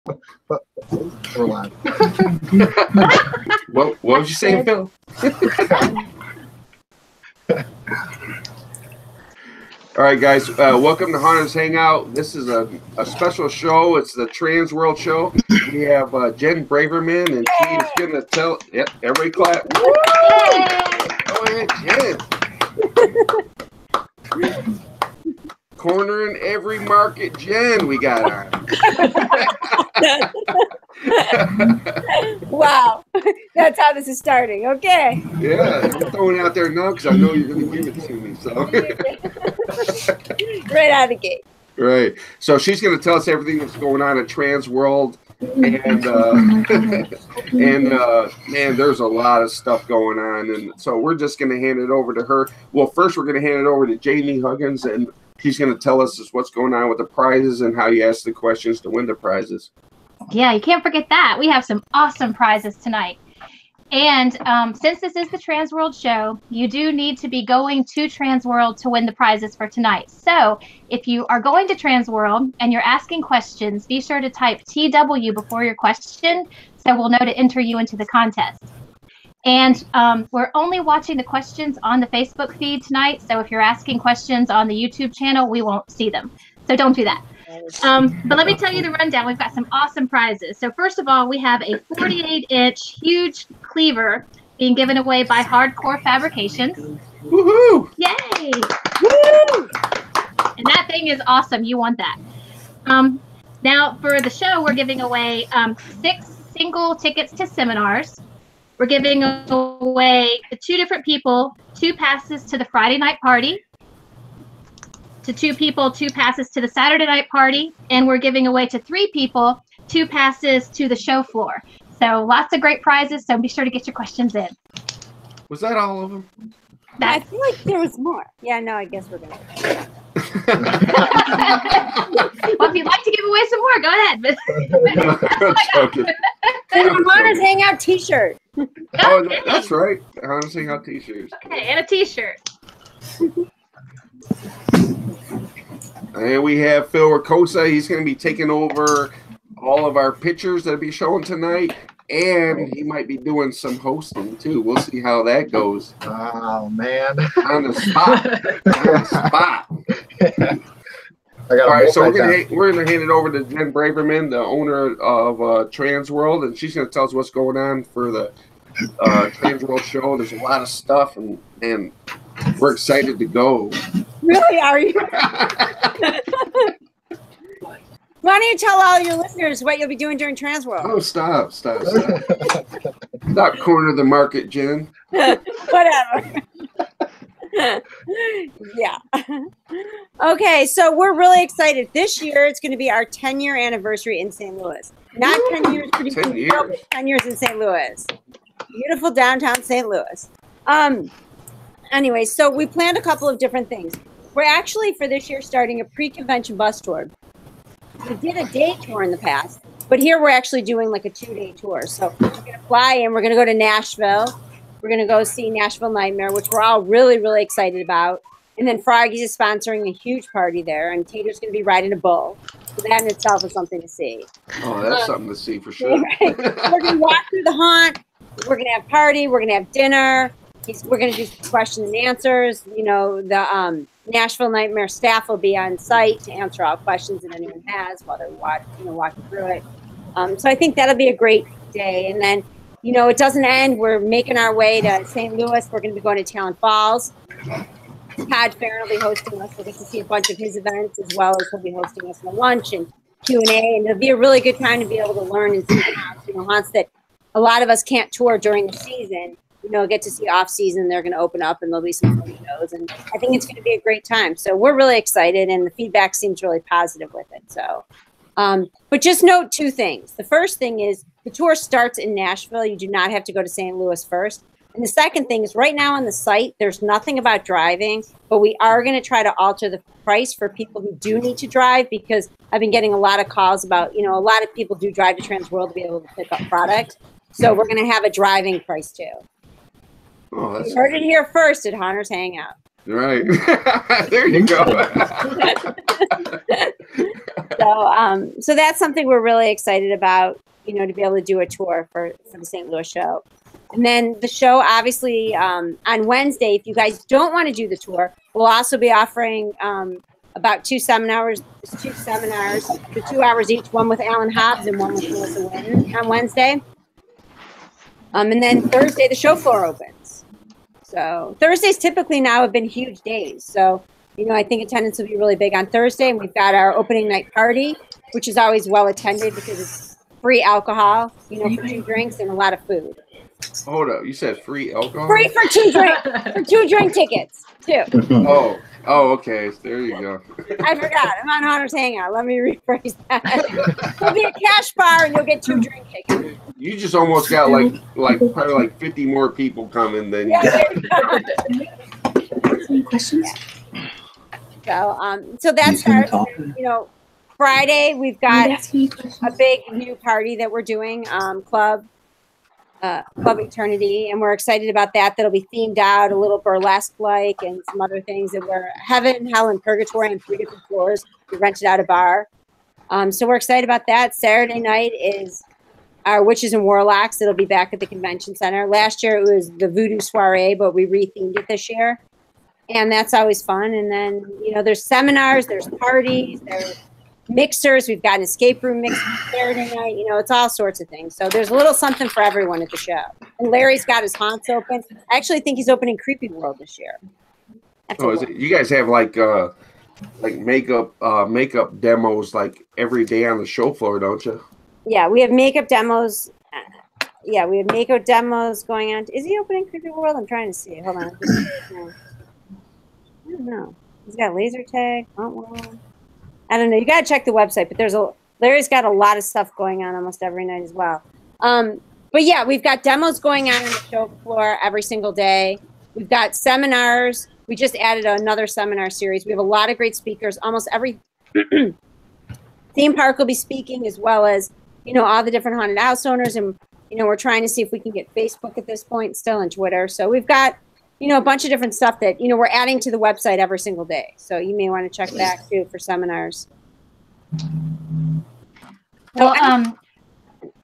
We're live. What was you saying, Phil? All right, guys, welcome to Hunters Hangout. This is a special show. It's the Transworld show. We have Jen Braverman, and she is going to tell. Yep, everybody clap. Woo! Go ahead, Jen. Cornering every market, Jen, we got on. Wow, that's how this is starting. Okay. Yeah, I'm throwing it out there now because I know you're going to give it to me. So right out of the gate. Right. So she's going to tell us everything that's going on at Transworld, and man, there's a lot of stuff going on, and so we're just going to hand it over to her. Well, first we're going to hand it over to Jamie Huggins, and she's going to tell us what's going on with the prizes and how you ask the questions to win the prizes. Yeah, you can't forget that. We have some awesome prizes tonight. And since this is the Transworld show, you do need to be going to Transworld to win the prizes for tonight. So if you are going to Transworld and you're asking questions, be sure to type TW before your question so we'll know to enter you into the contest. And we're only watching the questions on the Facebook feed tonight. So if you're asking questions on the YouTube channel, we won't see them. So don't do that. But let me tell you the rundown. We've got some awesome prizes. So first of all, we have a 48-inch huge cleaver being given away by Hardcore Fabrication. Woohoo! Yay! Woo! And that thing is awesome. You want that. Now for the show, we're giving away 6 single tickets to seminars. We're giving away to 2 different people 2 passes to the Friday night party. To 2 people, 2 passes to the Saturday night party, and we're giving away to 3 people 2 passes to the show floor. So lots of great prizes, so be sure to get your questions in. Was that all of them? I feel like there was more. Yeah, no, I guess we're going to. Well, if you'd like to give away some more, go ahead. And a Hunters Hangout t-shirt. Oh, that's right. Hunters Hangout t-shirts. Okay, and a t-shirt. And we have Phil Ricosa. He's going to be taking over all of our pictures that'll be showing tonight. And he might be doing some hosting, too. We'll see how that goes. Oh, man. On the spot. All right, so we're gonna hand it over to Jen Braverman, the owner of Transworld, and she's going to tell us what's going on for the Transworld show. There's a lot of stuff, and we're excited to go. Really, are you? Why don't you tell all your listeners what you'll be doing during Transworld? Oh, stop. Stop corner the market, Jen. Whatever. Yeah. Okay, so we're really excited. This year, it's going to be our 10-year anniversary in St. Louis. Not 10 years producing 10 years. but 10 years in St. Louis. Beautiful downtown St. Louis. Anyway, so we planned a couple of different things. We're actually, for this year, starting a pre-convention bus tour. We did a day tour in the past, but here we're actually doing like a 2-day tour. So we're going to fly in. We're going to go to Nashville. We're going to go see Nashville Nightmare, which we're all really, really excited about. And then Froggy's is sponsoring a huge party there, and Tater's going to be riding a bull. So that in itself is something to see. Oh, that's something to see for sure. Right. We're going to walk through the haunt. We're going to have party. We're going to have dinner. We're going to do questions and answers. You know, the Nashville Nightmare staff will be on site to answer all questions that anyone has while they're walking through it. So I think that'll be a great day. And then, you know, it doesn't end. We're making our way to St. Louis. We're going to be going to Talent Falls. Todd Farron will be hosting us. We'll get to see a bunch of his events, as well as he'll be hosting us for lunch and Q&A. And it'll be a really good time to be able to learn and see haunts, haunts that a lot of us can't tour during the season. Get to see off season. They're going to open up and there'll be some fun shows. And I think it's going to be a great time. So we're really excited, and the feedback seems really positive with it. So, but just note 2 things. The first thing is the tour starts in Nashville. You do not have to go to St. Louis first. And the second thing is right now on the site, there's nothing about driving, but we are going to try to alter the price for people who do need to drive, because I've been getting a lot of calls about, a lot of people do drive to Transworld to be able to pick up product. So we're going to have a driving price too. Oh, you heard it here first at Hunters Hangout. Right. There you go. So that's something we're really excited about, you know, to be able to do a tour for the St. Louis show. And then the show, obviously, on Wednesday, if you guys don't want to do the tour, we'll also be offering about two seminars, for 2 hours each, one with Alan Hobbs and one with Melissa Wynn on Wednesday. And then Thursday, the show floor opens. So Thursdays typically now have been huge days. So, you know, I think attendance will be really big on Thursday. And we've got our opening night party, which is always well attended because it's free alcohol, you know, for 2 drinks and a lot of food. Hold up, you said free alcohol? Free for 2 drink tickets, too. Oh, okay. There you go. I forgot. I'm on Hunter's Hangout. Let me rephrase that. There'll be a cash bar and you'll get 2 drink tickets. You just almost got probably like 50 more people coming than you. Any questions? So that's starts, you know, Friday we've got a big new party that we're doing, Club Eternity, and we're excited about that. That'll be themed out, a little burlesque like, and some other things that we're heaven, hell, and purgatory on 3 different floors. We rented out a bar. So we're excited about that. Saturday night is our Witches and Warlocks. It'll be back at the convention center. Last year it was the Voodoo Soiree, but we rethemed it this year. And that's always fun. And then, you know, there's seminars, there's parties, there's mixers. We've got an escape room mix Saturday night. You know, it's all sorts of things. So there's a little something for everyone at the show. And Larry's got his haunts open. I actually think he's opening Creepy World this year. Is it, you guys have like makeup demos like every day on the show floor, don't you? Yeah, we have makeup demos. Yeah, we have makeup demos going on. Is he opening Creepy World? I'm trying to see. Hold on. I don't know. He's got laser tag. I don't know. You got to check the website, but Larry's got a lot of stuff going on almost every night as well. But yeah, we've got demos going on the show floor every single day. We've got seminars. We just added another seminar series. We have a lot of great speakers. Almost every theme park will be speaking, as well as, you know, all the different haunted house owners. And, you know, we're trying to see if we can get Facebook at this point still, and Twitter. So we've got, you know, a bunch of different stuff that, you know, we're adding to the website every single day. So you may want to check back too for seminars. Well,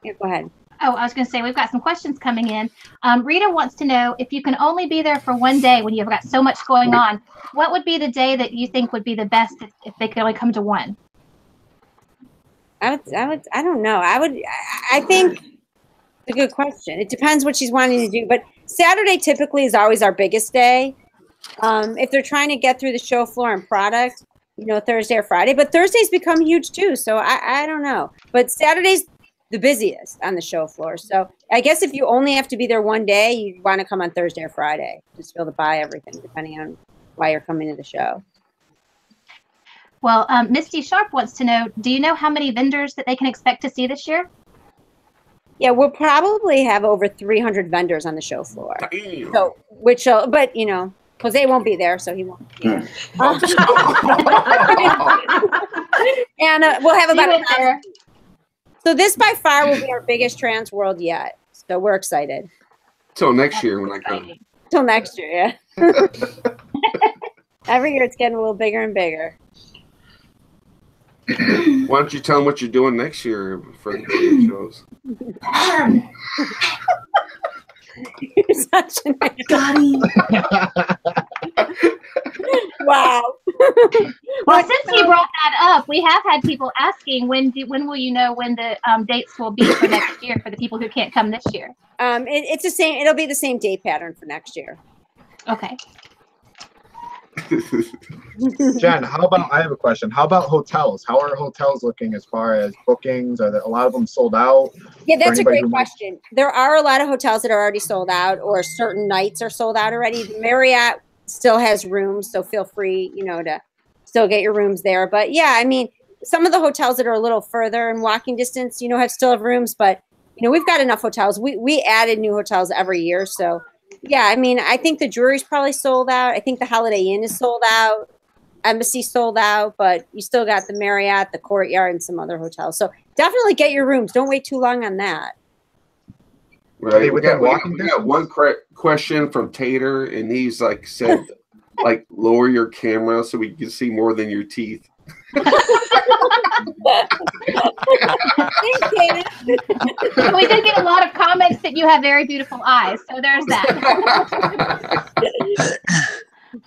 yeah, go ahead. Oh, I was going to say, we've got some questions coming in. Rita wants to know, if you can only be there for one day when you've got so much going on, what would be the day that you think would be the best if they could only come to one? I don't know. I think it's a good question. It depends what she's wanting to do, but Saturday typically is always our biggest day. If they're trying to get through the show floor and product, you know, Thursday or Friday, but Thursday's become huge too. So I don't know, but Saturday's the busiest on the show floor. So I guess if you only have to be there one day, you want to come on Thursday or Friday, just be able to buy everything depending on why you're coming to the show. Well, Misty Sharp wants to know, do you know how many vendors that they can expect to see this year? Yeah, we'll probably have over 300 vendors on the show floor. Damn. So, but you know, Jose won't be there, so he won't. Yeah. And we'll have about So this by far will be our biggest Transworld yet. So we're excited. Till next year when I come. Till next year, yeah. Every year it's getting a little bigger and bigger. Why don't you tell them what you're doing next year for the shows? You're such a Wow. Well, since you brought that up, we have had people asking when will you know when the dates will be for next year for the people who can't come this year? It's the same. It'll be the same date pattern for next year. Okay. Jen, I have a question. How about hotels? How are hotels looking as far as bookings? Are there a lot of them sold out? Yeah, that's a great question. There are a lot of hotels that are already sold out, or certain nights are sold out already. The Marriott still has rooms, so feel free, you know, to still get your rooms there. But yeah, I mean, some of the hotels that are a little further in walking distance, you know, still have rooms, but you know, we've got enough hotels. We added new hotels every year, so yeah, I mean, I think the Drury's probably sold out. I think the Holiday Inn is sold out. Embassy sold out, but you still got the Marriott, the Courtyard, and some other hotels. So definitely get your rooms. Don't wait too long on that. Right. We got one question from Tater, and he's like said, like, lower your camera so we can see more than your teeth. Thanks, Dana. We did get a lot of comments that you have very beautiful eyes, so there's that.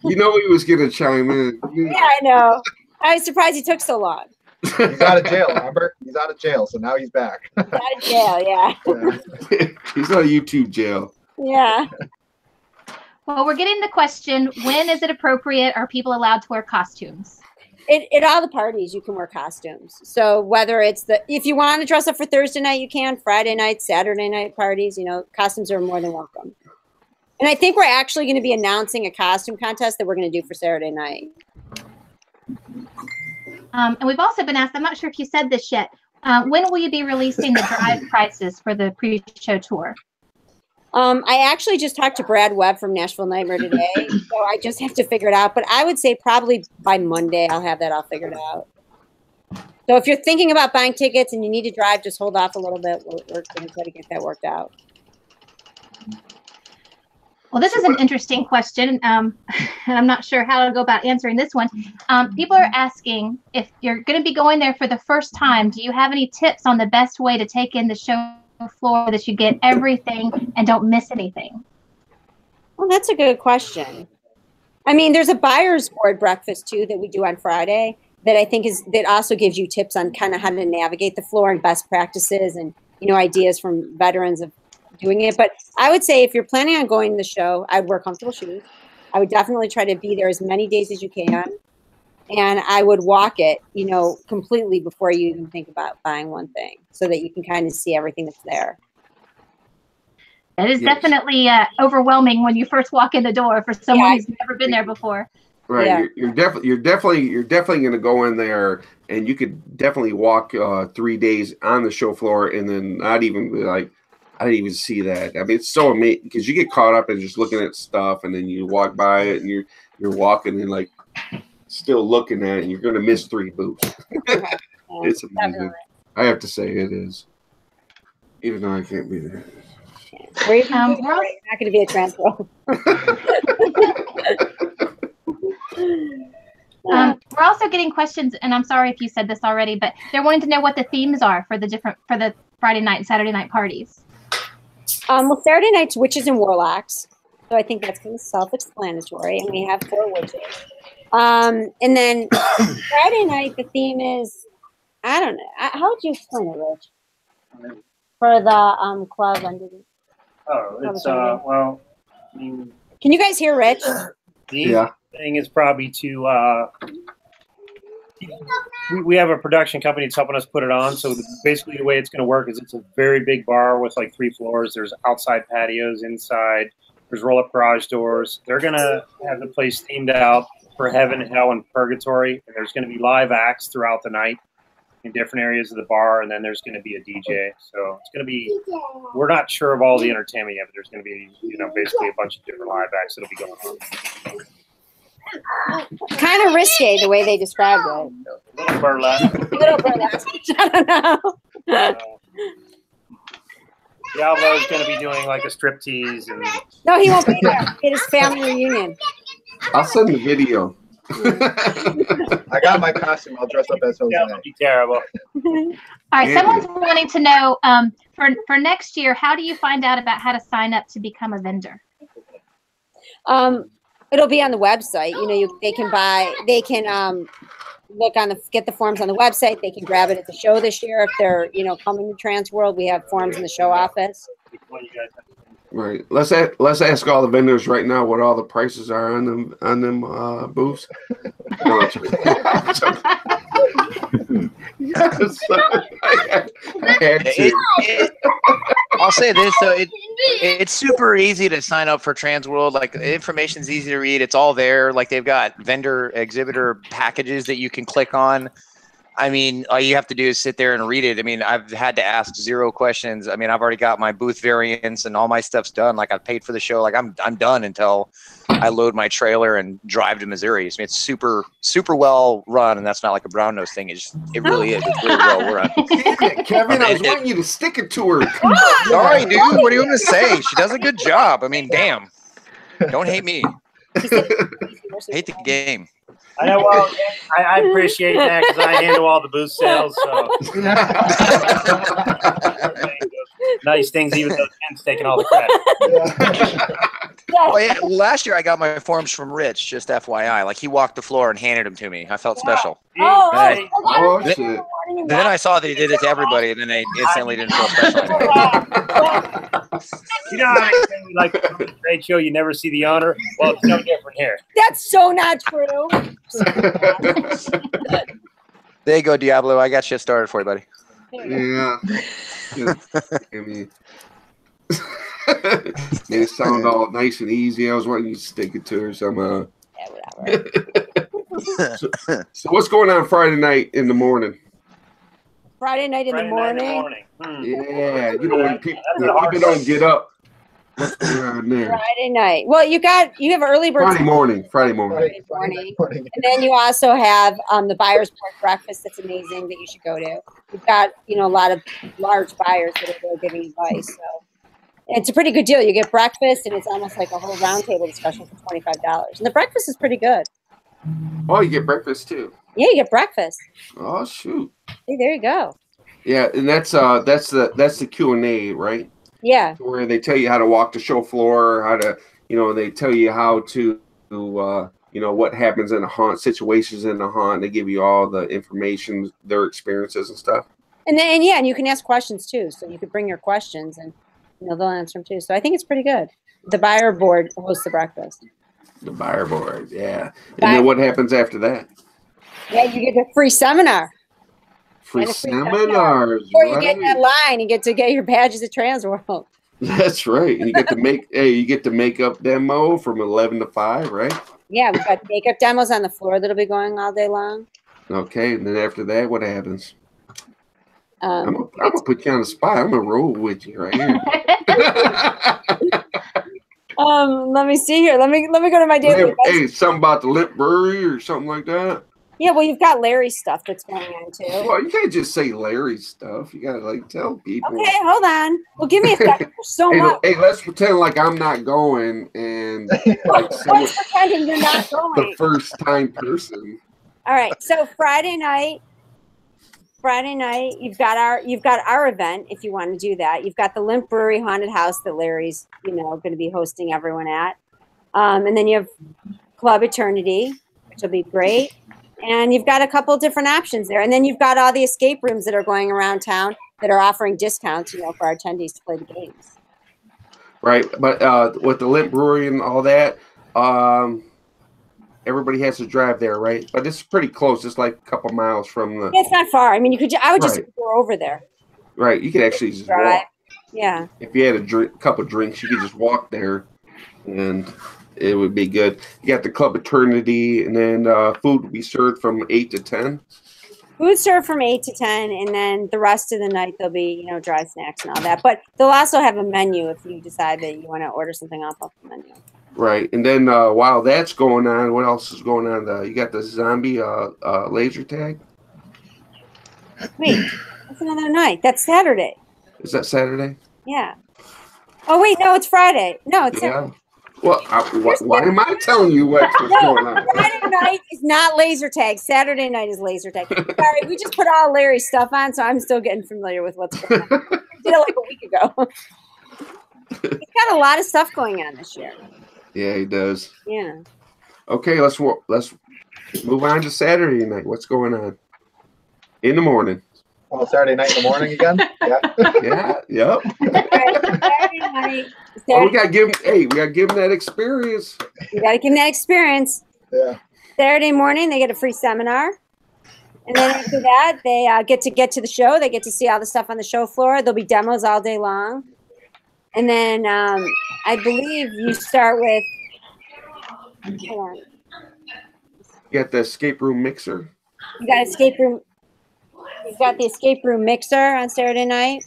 You know he was going to chime in. Yeah, I know. I was surprised he took so long. He's out of jail, remember? He's out of jail, so now he's back. Out of jail, yeah. He's out of YouTube jail. Yeah. Well, we're getting the question, when is it appropriate? Are people allowed to wear costumes? At all the parties, you can wear costumes. So whether it's if you want to dress up for Thursday night, you can. Friday night, Saturday night parties, costumes are more than welcome. And I think we're actually going to be announcing a costume contest that we're going to do for Saturday night. And we've also been asked, I'm not sure if you said this yet, when will you be releasing the drive prices for the pre-show tour? I actually just talked to Brad Webb from Nashville Nightmare today, so I just have to figure it out. But I would say probably by Monday I'll have that all figured out. So if you're thinking about buying tickets and you need to drive, just hold off a little bit. We're going to try to get that worked out. Well, this is an interesting question, and I'm not sure how to go about answering this one. People are asking, if you're going to be going there for the first time, do you have any tips on the best way to take in the show floor that you get everything and don't miss anything? Well, that's a good question. I mean, there's a buyer's board breakfast too that we do on Friday that I think that also gives you tips on kind of how to navigate the floor and best practices and ideas from veterans of doing it. But I would say if you're planning on going to the show, I'd wear comfortable shoes. I would definitely try to be there as many days as you can. And I would walk it, completely before you even think about buying one thing so that you can kind of see everything that's there. It is definitely overwhelming when you first walk in the door for someone who's never been there before. Right. Yeah. You're definitely going to go in there and you could definitely walk 3 days on the show floor and then not even be like, I didn't even see that. I mean, it's so amazing because you get caught up in just looking at stuff and then you walk by it and you're walking and like still looking at it and you're going to miss 3 booths. It's amazing. Definitely. I have to say it is. Even though I can't be there. We're not going to be a Transworld. We're also getting questions, and I'm sorry if you said this already, but they're wanting to know what the themes are for the Friday night and Saturday night parties. Well, Saturday night's witches and warlocks, so I think that's kind of self-explanatory, and we have 4 witches. And then Friday night, the theme is, I don't know. How would you explain it, Rich? For the club under the. Oh, it's well. I mean, can you guys hear Rich? The thing is probably to. We have a production company that's helping us put it on. So basically, the way it's going to work is it's a very big bar with like 3 floors. There's outside patios, inside. There's roll-up garage doors. They're going to have the place themed out for heaven, hell, and purgatory. And there's going to be live acts throughout the night in different areas of the bar, and then there's going to be a DJ. So it's going to be, we're not sure of all the entertainment yet, but there's going to be, basically a bunch of different live acts that'll be going on. Kind of risque the way they described it. A little burlesque. Little burlesque. I don't know. Diablo is going to be doing like a striptease. And no, he won't be there. It is family reunion. I'll send the video. I got my costume. I'll dress up as Jose. That would be terrible. All right, someone's wanting to know for next year, how do you find out about how to sign up to become a vendor? It'll be on the website. They can look on get the forms on the website. They can grab it at the show this year if they're coming to Transworld. We have forms in the show office. Right. Let's ask all the vendors right now what all the prices are on them booths. I'll say this though, it's super easy to sign up for Transworld. Like the information's easy to read. It's all there. Like they've got vendor exhibitor packages that you can click on. I mean, all you have to do is sit there and read it. I mean, I've had to ask 0 questions. I mean, I've already got my booth variants and all my stuff's done. Like I've paid for the show. Like I'm done until I load my trailer and drive to Missouri. I mean, it's super, super well run, and that's not like a brown nose thing. It really is. It's really well run. Damn it, Kevin, I was wanting you to stick it to her. Sorry, dude. What do you want me to say? She does a good job. I mean, damn. Don't hate me. Hate the game. I know. Well, I appreciate that because I handle all the booth sales. So nice things, even though Ken's taking all the credit. Well, yeah, last year I got my forms from Rich, just FYI. Like he walked the floor and handed them to me. I felt special. Shit. Then I saw that he did it to everybody, and then I instantly didn't feel special anymore. You know how they say, like the trade show, you never see the owner? Well, it's no different here. That's so not true. There you go, Diablo. I got shit started for you, buddy. Yeah. I mean, made it sound all nice and easy. I was wanting you to stick it to her somehow. Yeah, whatever. So what's going on Friday night in the morning? Friday night in the morning. Yeah, you know when people don't get up. What's going on there? Friday night. Well, you have early bird. Friday morning. Friday morning. And then you also have the buyer's board breakfast. That's amazing that you should go to. We've got a lot of large buyers that are there giving advice. So it's a pretty good deal. You get breakfast, and it's almost like a whole roundtable discussion for $25. And the breakfast is pretty good. Oh, you get breakfast too? Yeah, you get breakfast. Oh shoot! Hey, there you go. Yeah, and that's the Q&A, right? Yeah. Where they tell you how to walk the show floor, how to, they tell you how to, what happens in a haunt, situations in a haunt. They give you all the information, their experiences and stuff. And you can ask questions too. So you could bring your questions, and they'll answer them too. So I think it's pretty good. The buyer board hosts the breakfast. The buyer board, yeah. And then what happens after that? Yeah, you get a free seminar. Free seminars. Or you get in that line and get your badges at Transworld. That's right. And you get the makeup demo from 11 to 5, right? Yeah, we've got makeup demos on the floor that'll be going all day long. Okay, and then after that, what happens? I'm gonna put you on the spot. I'm gonna roll with you right here. Let me see here. Let me go to my daily. Hey, something about the lip brewery or something like that. Yeah, well, you've got Larry's stuff that's going on too. Well, you can't just say Larry's stuff. You gotta tell people. Okay, hold on. Well, give me a second. Much. Hey, let's pretend like I'm not going, and let's pretending you're not going. The first time person. All right. So Friday night, you've got our event if you want to do that. You've got the Limp Brewery Haunted House that Larry's going to be hosting everyone at, and then you have Club Eternity, which will be great. And you've got a couple different options there. And then you've got all the escape rooms that are going around town that are offering discounts, for our attendees to play the games. Right. But with the Limp Brewery and all that, everybody has to drive there, right? But it's pretty close. It's like a couple miles from the... It's not far. I mean, I would just go over there. Right. You could actually just walk. Yeah. If you had a couple drinks, you could just walk there and... it would be good. You got the Club Eternity, and then food will be served from 8 to 10. Food served from 8 to 10, and then the rest of the night there'll be, dry snacks and all that. But they'll also have a menu if you decide that you want to order something off the menu. Right, and then while that's going on, what else is going on? You got the zombie laser tag. Wait, that's another night. That's Saturday. Is that Saturday? Yeah. Oh wait, no, it's Friday. No, it's Saturday. Well, why am I telling you what's going on? Friday night is not laser tag. Saturday night is laser tag. Sorry, we just put all Larry's stuff on, so I'm still getting familiar with what's going on. We did it like a week ago. He's got a lot of stuff going on this year. Yeah, he does. Yeah. Okay, let's move on to Saturday night. What's going on? In the morning. Well, Saturday night in the morning again? Yeah. Yep. Saturday night. We gotta give them that experience. You gotta give them that experience. Yeah. Saturday morning, they get a free seminar. And then after that, they get to the show. They get to see all the stuff on the show floor. There'll be demos all day long. And then I believe you start with, hold on. You got the escape room mixer. You got escape room. You've got the escape room mixer on Saturday night.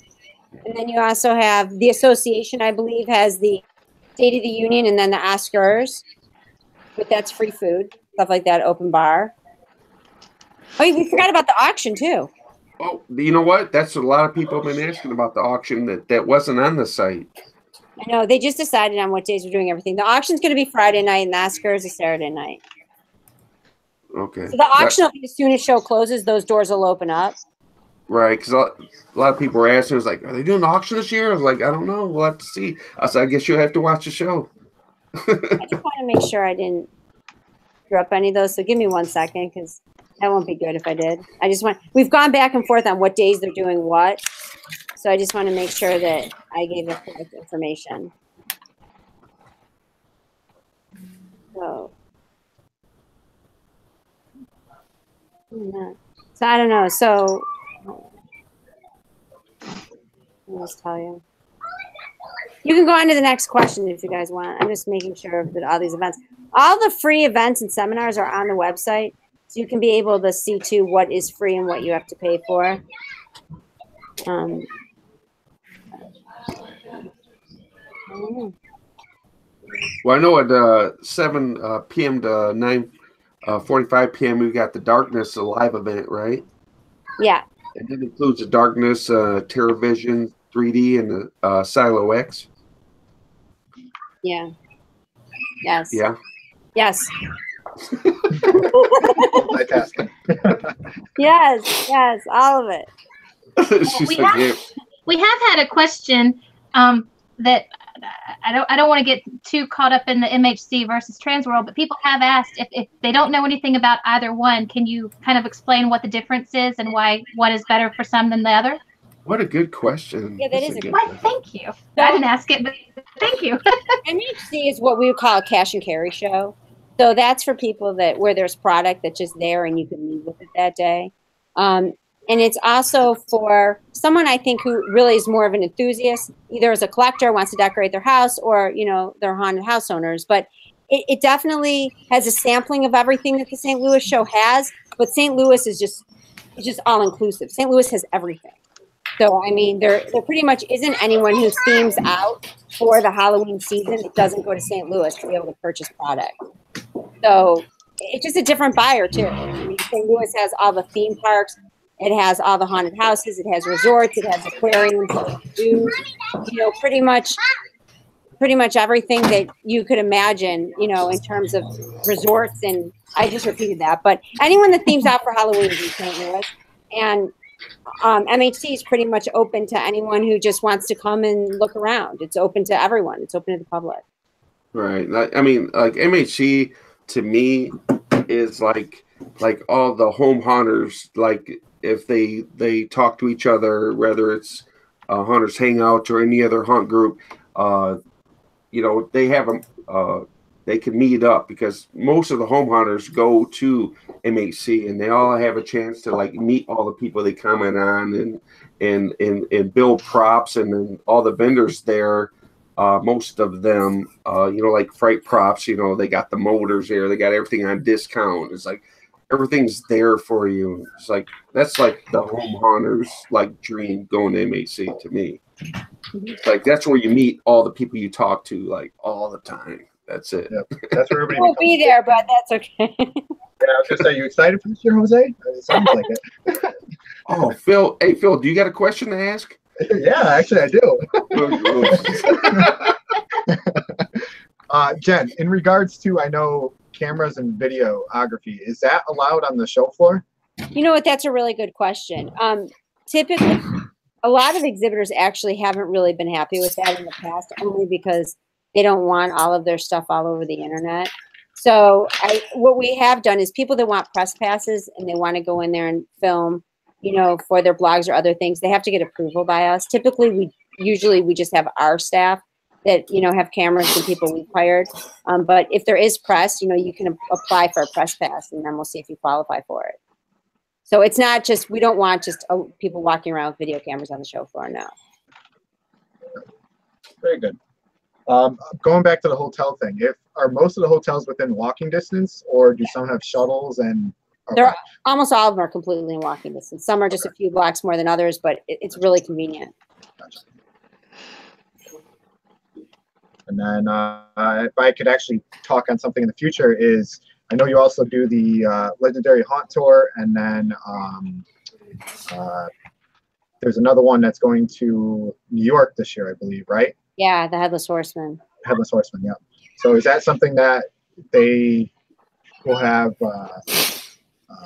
And then you also have the association, I believe, has the State of the Union and then the Oscars. But that's free food, stuff like that, open bar. Oh, we forgot about the auction, too. Oh, you know what? That's what a lot of people have been asking about the auction that wasn't on the site. I know. They just decided on what days we're doing everything. The auction's going to be Friday night and the Oscars is Saturday night. Okay. So the auction will be as soon as show closes, those doors will open up. Right, because a lot of people were asking, was like, are they doing the auction this year? I was like, I don't know. We'll have to see. I said, I guess you'll have to watch the show. I just want to make sure I didn't drop any of those. So give me 1 second, because that won't be good if I did. We've gone back and forth on what days they're doing what. So I just want to make sure that I gave the correct information. So I don't know. So I'll just tell you. You can go on to the next question if you guys want. I'm just making sure that all these events, all the free events and seminars are on the website. So you can be able to see too what is free and what you have to pay for. Well, I know at 7 p.m. to 9:45 p.m. we've got the Darkness live event, right? Yeah. And it includes the Darkness, TerraVision 3D, and the Silo X. Yeah. Yes. Yeah. Yes. Multitasking. Yes. All of it. We have had a question that I don't want to get too caught up in the MHC versus Transworld, but people have asked if they don't know anything about either one, can you kind of explain what the difference is and why one is better for some than the other? What a good question. Yeah, that is a good question. Thank you. I didn't ask it, but thank you. MHC is what we would call a cash and carry show. So that's for people where there's product that's just there and you can leave with it that day. And it's also for someone, I think, who really is more of an enthusiast, either as a collector, wants to decorate their house, or, they're haunted house owners. But it definitely has a sampling of everything that the St. Louis show has. But St. Louis is just all inclusive. St. Louis has everything. So, I mean, there pretty much isn't anyone who themes out for the Halloween season that doesn't go to St. Louis to be able to purchase product. So it's just a different buyer, too. I mean, St. Louis has all the theme parks. It has all the haunted houses. It has resorts. It has aquariums, zoos, pretty much everything that you could imagine, in terms of resorts. And I just repeated that. But anyone that themes out for Halloween is in St. Louis. And MHC is pretty much open to anyone who just wants to come and look around. It's open to everyone. It's open to the public. Right. I mean, like MHC to me is like all the home haunters, like if they talk to each other, whether it's Hunters Hangout or any other hunt group, they have they can meet up, because most of the home hunters go to MHC and they all have a chance to like meet all the people they comment on and build props, and then all the vendors there. Most of them, like Fright Props, they got the motors there, they got everything on discount. It's like everything's there for you. It's like that's like the home hunters like dream, going to MHC to me. It's like that's where you meet all the people you talk to like all the time. That's it. Yep. That's where everybody won't be there, but that's okay. Yeah, I was gonna say, you excited for this year, Jose? It sounds like it. Oh, Phil. Hey, Phil, do you got a question to ask? Yeah, actually, I do. Jen, in regards to, I know, cameras and videography, is that allowed on the show floor? You know what? That's a really good question. Typically, a lot of exhibitors actually haven't really been happy with that in the past, only because they don't want all of their stuff all over the internet. So what we have done is people that want press passes and they want to go in there and film, for their blogs or other things, they have to get approval by us. Typically, we just have our staff that, have cameras and people we've hired. But if there is press, you can apply for a press pass, and then we'll see if you qualify for it. So it's not just, we don't want just people walking around with video cameras on the show floor, no. Very good. Going back to the hotel thing, are most of the hotels within walking distance, or do some have shuttles? And they're almost all of them are completely in walking distance. Some are just a few blocks more than others, but it's really convenient. Gotcha. And then if I could actually talk on something in the future, is I know you also do the Legendary Haunt Tour, and then there's another one that's going to New York this year, I believe, right? Yeah, the Headless Horseman. Headless Horseman, yeah. So is that something that they will have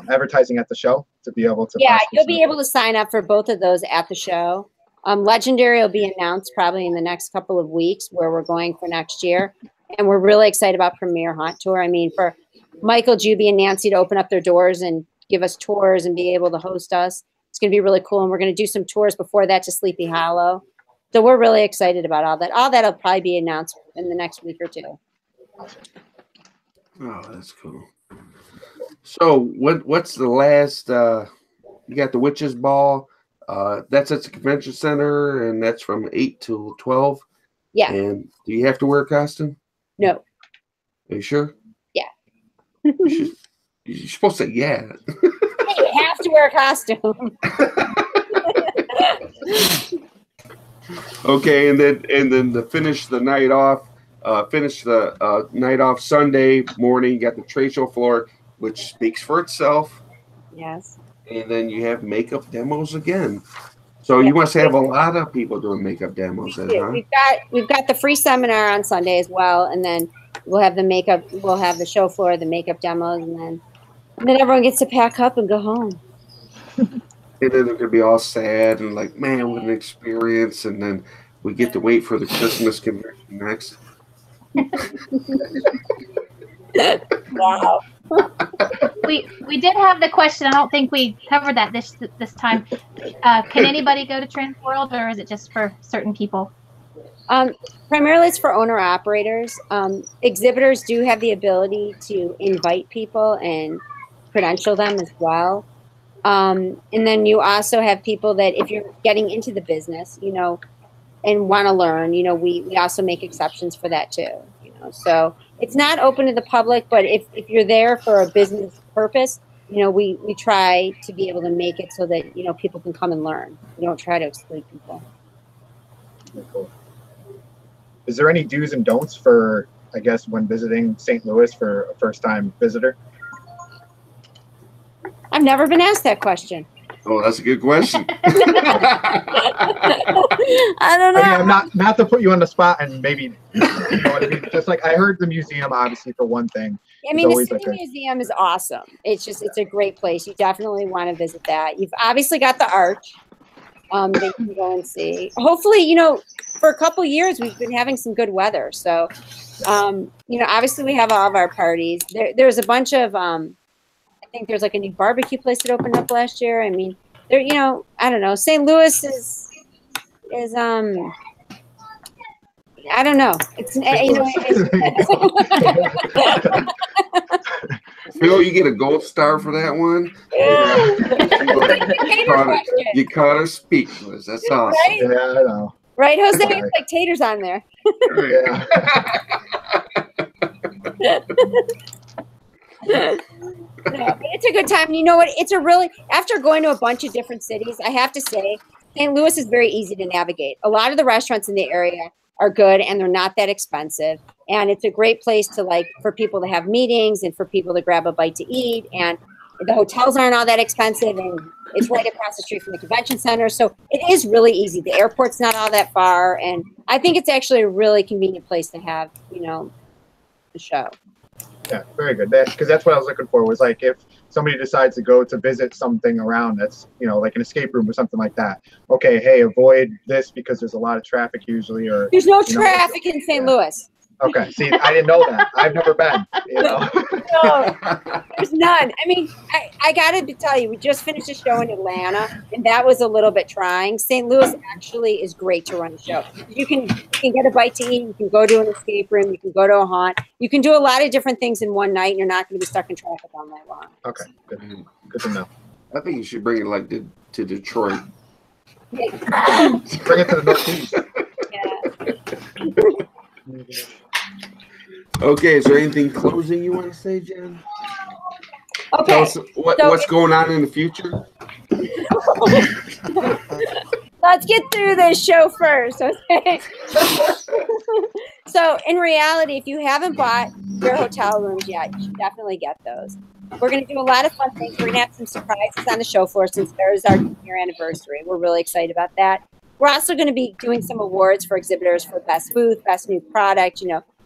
advertising at the show to be able to. Yeah, you'll be able to sign up for both of those at the show. Legendary will be announced probably in the next couple of weeks where we're going for next year. And we're really excited about Premier Haunt Tour. I mean, for Michael, Juby, and Nancy to open up their doors and give us tours and be able to host us, it's going to be really cool. And we're going to do some tours before that to Sleepy Hollow. So we're really excited about all that. All that will probably be announced in the next week or two. Oh, that's cool. So what's the last you got the Witches Ball, that's at the convention center, and that's from 8 till 12. Yeah. And do you have to wear a costume? No. Are you sure? Yeah. You're supposed to say yeah. You have to wear a costume. Okay, and then to finish the night off, night off Sunday morning, you got the trade show floor, which speaks for itself. Yes. And then you have makeup demos again. So you must have a lot of people doing makeup demos. Huh? We've got the free seminar on Sunday as well, and then we'll have the show floor, the makeup demos, and then everyone gets to pack up and go home. And then they're gonna be all sad and like, man, what an experience. And then we get to wait for the Christmas convention next. Wow. We did have the question. I don't think we covered that this time. Can anybody go to Transworld, or is it just for certain people? Primarily, it's for owner operators. Exhibitors do have the ability to invite people and credential them as well. And then you also have people that if you're getting into the business, and want to learn, we also make exceptions for that too. So it's not open to the public, but if you're there for a business purpose, we try to be able to make it so that, people can come and learn. We don't try to exclude people. Cool. Is there any do's and don'ts for, I guess, when visiting St. Louis for a first-time visitor? I've never been asked that question. Oh, that's a good question. I don't know. I mean, not to put you on the spot, and maybe what I mean. Just like I heard the museum, obviously, for one thing. I mean, the City Museum is awesome. It's a great place. You definitely want to visit that. You've obviously got the Arch that you can go and see. Hopefully, for a couple years we've been having some good weather. So, obviously we have all of our parties. There's a bunch of I think there's like a new barbecue place that opened up last year. I mean, I don't know. St. Louis is I don't know. It's you get a gold star for that one. You caught her speechless. That's awesome. Right? Yeah, I know. Right, Jose? It's like taters on there. Yeah. No, but it's a good time. And you know what? After going to a bunch of different cities, I have to say, St. Louis is very easy to navigate. A lot of the restaurants in the area are good and they're not that expensive. And it's a great place for people to have meetings and for people to grab a bite to eat. And the hotels aren't all that expensive, and it's right across the street from the convention center. So it is really easy. The airport's not all that far. And I think it's actually a really convenient place to have, the show. Yeah, very good. Because that's what I was looking for, was like if somebody decides to go to visit something around that's, like an escape room or something like that. Okay, hey, avoid this because there's a lot of traffic usually. Or there's no traffic in St. Louis. Okay, see, I didn't know that. I've never been. No, there's none. I mean, I got to tell you, we just finished a show in Atlanta, and that was a little bit trying. St. Louis actually is great to run a show. You can get a bite to eat. You can go to an escape room. You can go to a haunt. You can do a lot of different things in one night, and you're not going to be stuck in traffic all night long. Okay, good to know. I think you should bring it to Detroit. Bring it to the Northeast. Yeah. Okay, is there anything closing you want to say, Jen? Okay. Tell us what's going on in the future. Let's get through this show first, okay? So, in reality, if you haven't bought your hotel rooms yet, you should definitely get those. We're going to do a lot of fun things. We're going to have some surprises on the show floor since there's our year anniversary. We're really excited about that. We're also going to be doing some awards for exhibitors for best booth, best new product,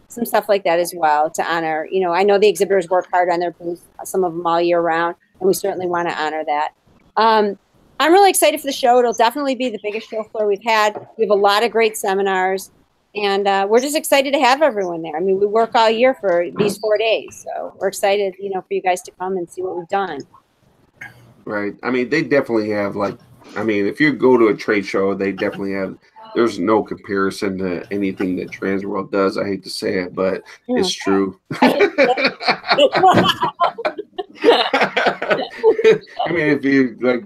some stuff like that as well to honor. I know the exhibitors work hard on their booths, some of them all year round. and we certainly want to honor that. I'm really excited for the show. It'll definitely be the biggest show floor we've had. We have a lot of great seminars, and we're just excited to have everyone there. I mean, we work all year for these 4 days, so we're excited, you know, for you guys to come and see what we've done. Right. I mean, they definitely have, like, I mean, if you go to a trade show, they definitely have, there's no comparison to anything that Transworld does. I hate to say it, but it's true. I mean, if you like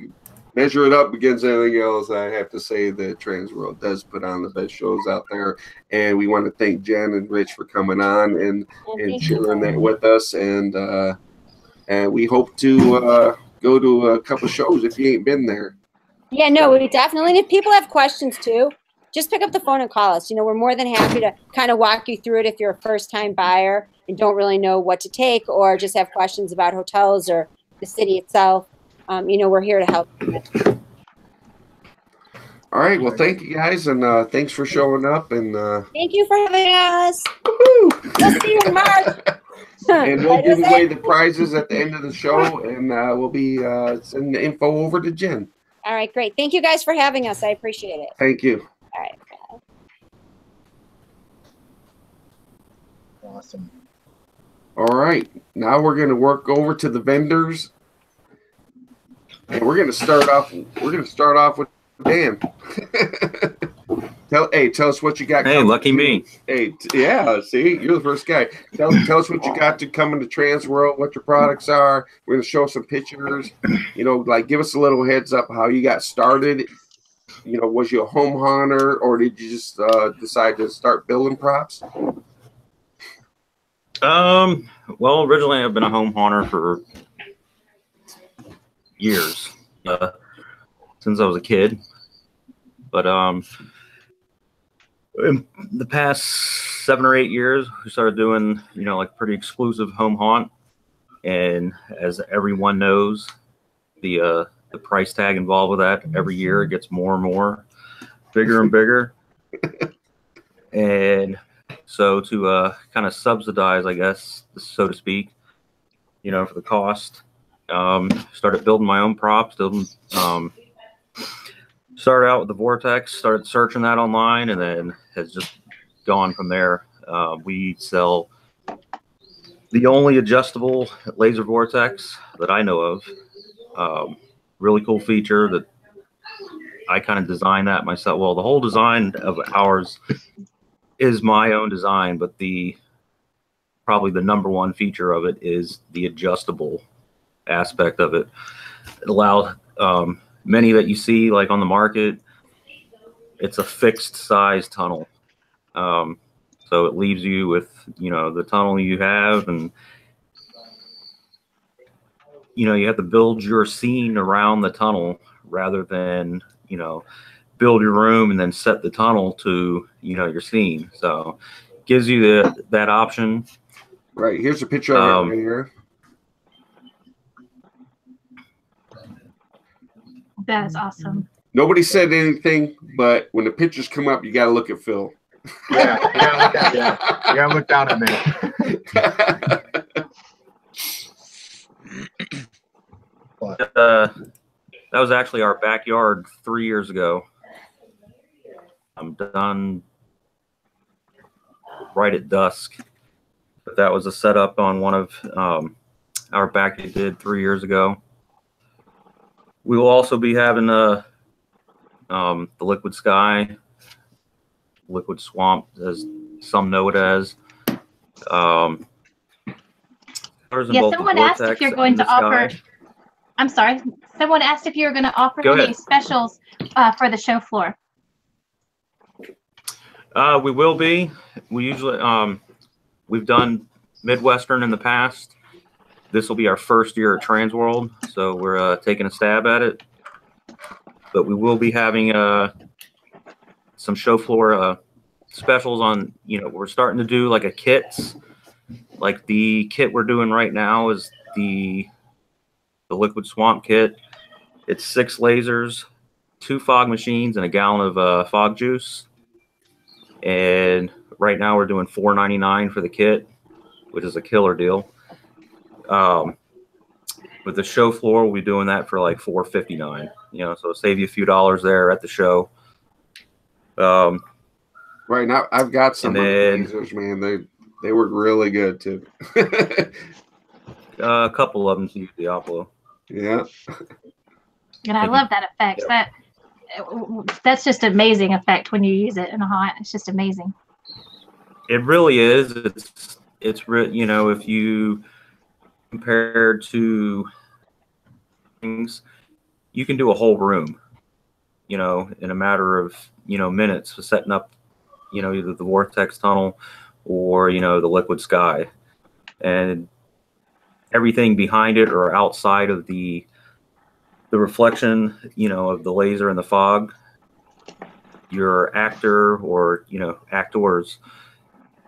measure it up against anything else, I have to say that Transworld does put on the best shows out there. And we want to thank Jen and Rich for coming on and sharing that with us. And we hope to go to a couple shows if you ain't been there. Yeah, no, we definitely. And if people have questions too, just pick up the phone and call us. You know, we're more than happy to kind of walk you through it if you're a first-time buyer and don't really know what to take, or just have questions about hotels or the city itself. You know, we're here to help. All right. Well, thank you guys, and thanks for showing up. And thank you for having us. We'll see you in March. And we'll give away the prizes at the end of the show, and we'll be sending the info over to Jen. All right, great. Thank you guys for having us. I appreciate it. Thank you. All right. Awesome. All right. Now we're going to work over to the vendors, and we're going to start off. We're going to start off with Dan. Tell us what you got. Hey, lucky me. Hey, yeah. See, you're the first guy. Tell us what you got to come into Transworld. What your products are. We're going to show some pictures. You know, like give us a little heads up how you got started. You know, was you a home hunter, or did you just decide to start building props? Well, originally I've been a home hunter for years, since I was a kid. But in the past 7 or 8 years, we started doing, you know, like pretty exclusive home hunt. And as everyone knows, the price tag involved with that every year it gets more and more, bigger and bigger. And so to kind of subsidize, I guess, so to speak, you know, for the cost, started building my own props. Started out with the Vortex, started searching that online, and then has just gone from there. We sell the only adjustable laser Vortex that I know of. Really cool feature that I kind of designed that myself. Well, the whole design of ours is my own design, but probably the #1 feature of it is the adjustable aspect of it. It allows many that you see like on the market, it's a fixed size tunnel. So it leaves you with, you know, the tunnel you have, and you know, you have to build your scene around the tunnel rather than, you know, build your room and then set the tunnel to, you know, your scene. So it gives you that option. Right. Here's a picture of it right here. That is awesome. Nobody said anything, but when the pictures come up, you got to look at Phil. Yeah, you gotta look down at me. That was actually our backyard 3 years ago. I'm done right at dusk, but that was a setup on one of our back they did 3 years ago. We will also be having the Liquid Sky, Liquid Swamp, as some know it as. Someone asked if you're going to offer. I'm sorry. Someone asked if you were going to offer any specials for the show floor. We will be. We usually we've done Midwestern in the past. This will be our first year at Transworld, so we're taking a stab at it. But we will be having some show floor specials on. You know, we're starting to do like a kits. Like the kit we're doing right now is the Liquid Swamp kit. It's 6 lasers, 2 fog machines, and a gallon of fog juice. And right now we're doing $4.99 for the kit, which is a killer deal. With the show floor, we'll be doing that for like $4.59. You know, so it'll save you a few dollars there at the show. Right now, I've got some lasers, man. They work really good too. A couple of them use Diablo. Yeah. And I love that effect. Yep. That's just amazing effect when you use it in a haunt. It's just amazing. It really is. It's you know, if you compare to things, you can do a whole room, you know, in a matter of, you know, minutes, setting up, you know, either the vortex tunnel or, you know, the liquid sky, and everything behind it or outside of the reflection, you know, of the laser and the fog, your actor or, you know, actors,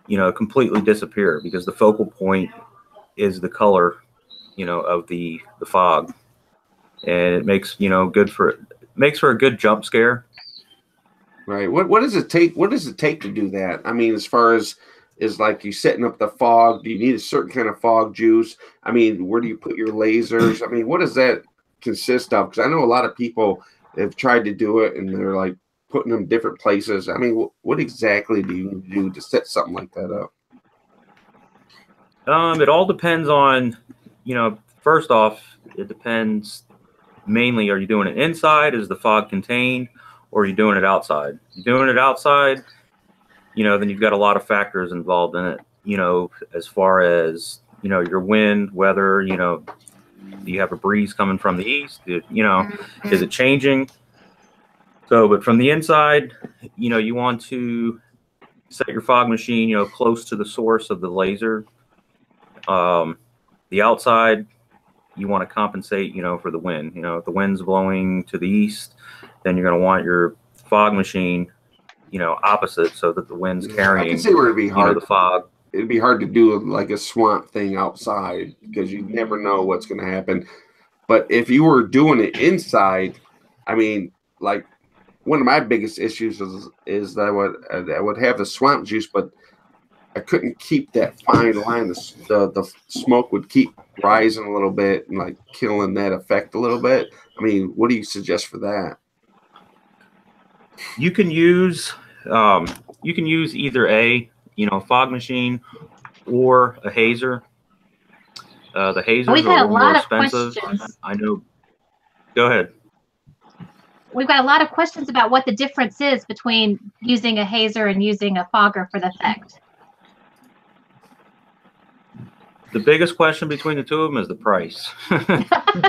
you know, completely disappear because the focal point is the color, you know, of the fog, and it makes, you know, makes for a good jump scare. Right. What does it take? What does it take to do that? I mean, as far as is like you setting up the fog, do you need a certain kind of fog juice? I mean, where do you put your lasers? I mean, what does that consist of? Because I know a lot of people have tried to do it and they're like putting them different places. I mean, what exactly do you do to set something like that up? It all depends on, you know, first off, it depends mainly, are you doing it inside? Is the fog contained? Or are you doing it outside? You're doing it outside, you know, then you've got a lot of factors involved in it, you know, as far as, you know, your wind, weather, you know, do you have a breeze coming from the east? You know, is it changing? So, but from the inside, you know, you want to set your fog machine, you know, close to the source of the laser. The outside, you want to compensate, you know, for the wind. You know, if the wind's blowing to the east, then you're going to want your fog machine, you know, opposite so that the wind's carrying, I can see where it'd be hard. You know, the fog. It'd be hard to do like a swamp thing outside because you never know what's going to happen. But if you were doing it inside, I mean, like one of my biggest issues is that I would have the swamp juice, but I couldn't keep that fine line. The smoke would keep rising a little bit and like killing that effect a little bit. I mean, what do you suggest for that? You can use either a, you know, fog machine or a hazer. The hazers are a little more expensive. I know. Go ahead. We've got a lot of questions about what the difference is between using a hazer and using a fogger for the effect. The biggest question between the two of them is the price.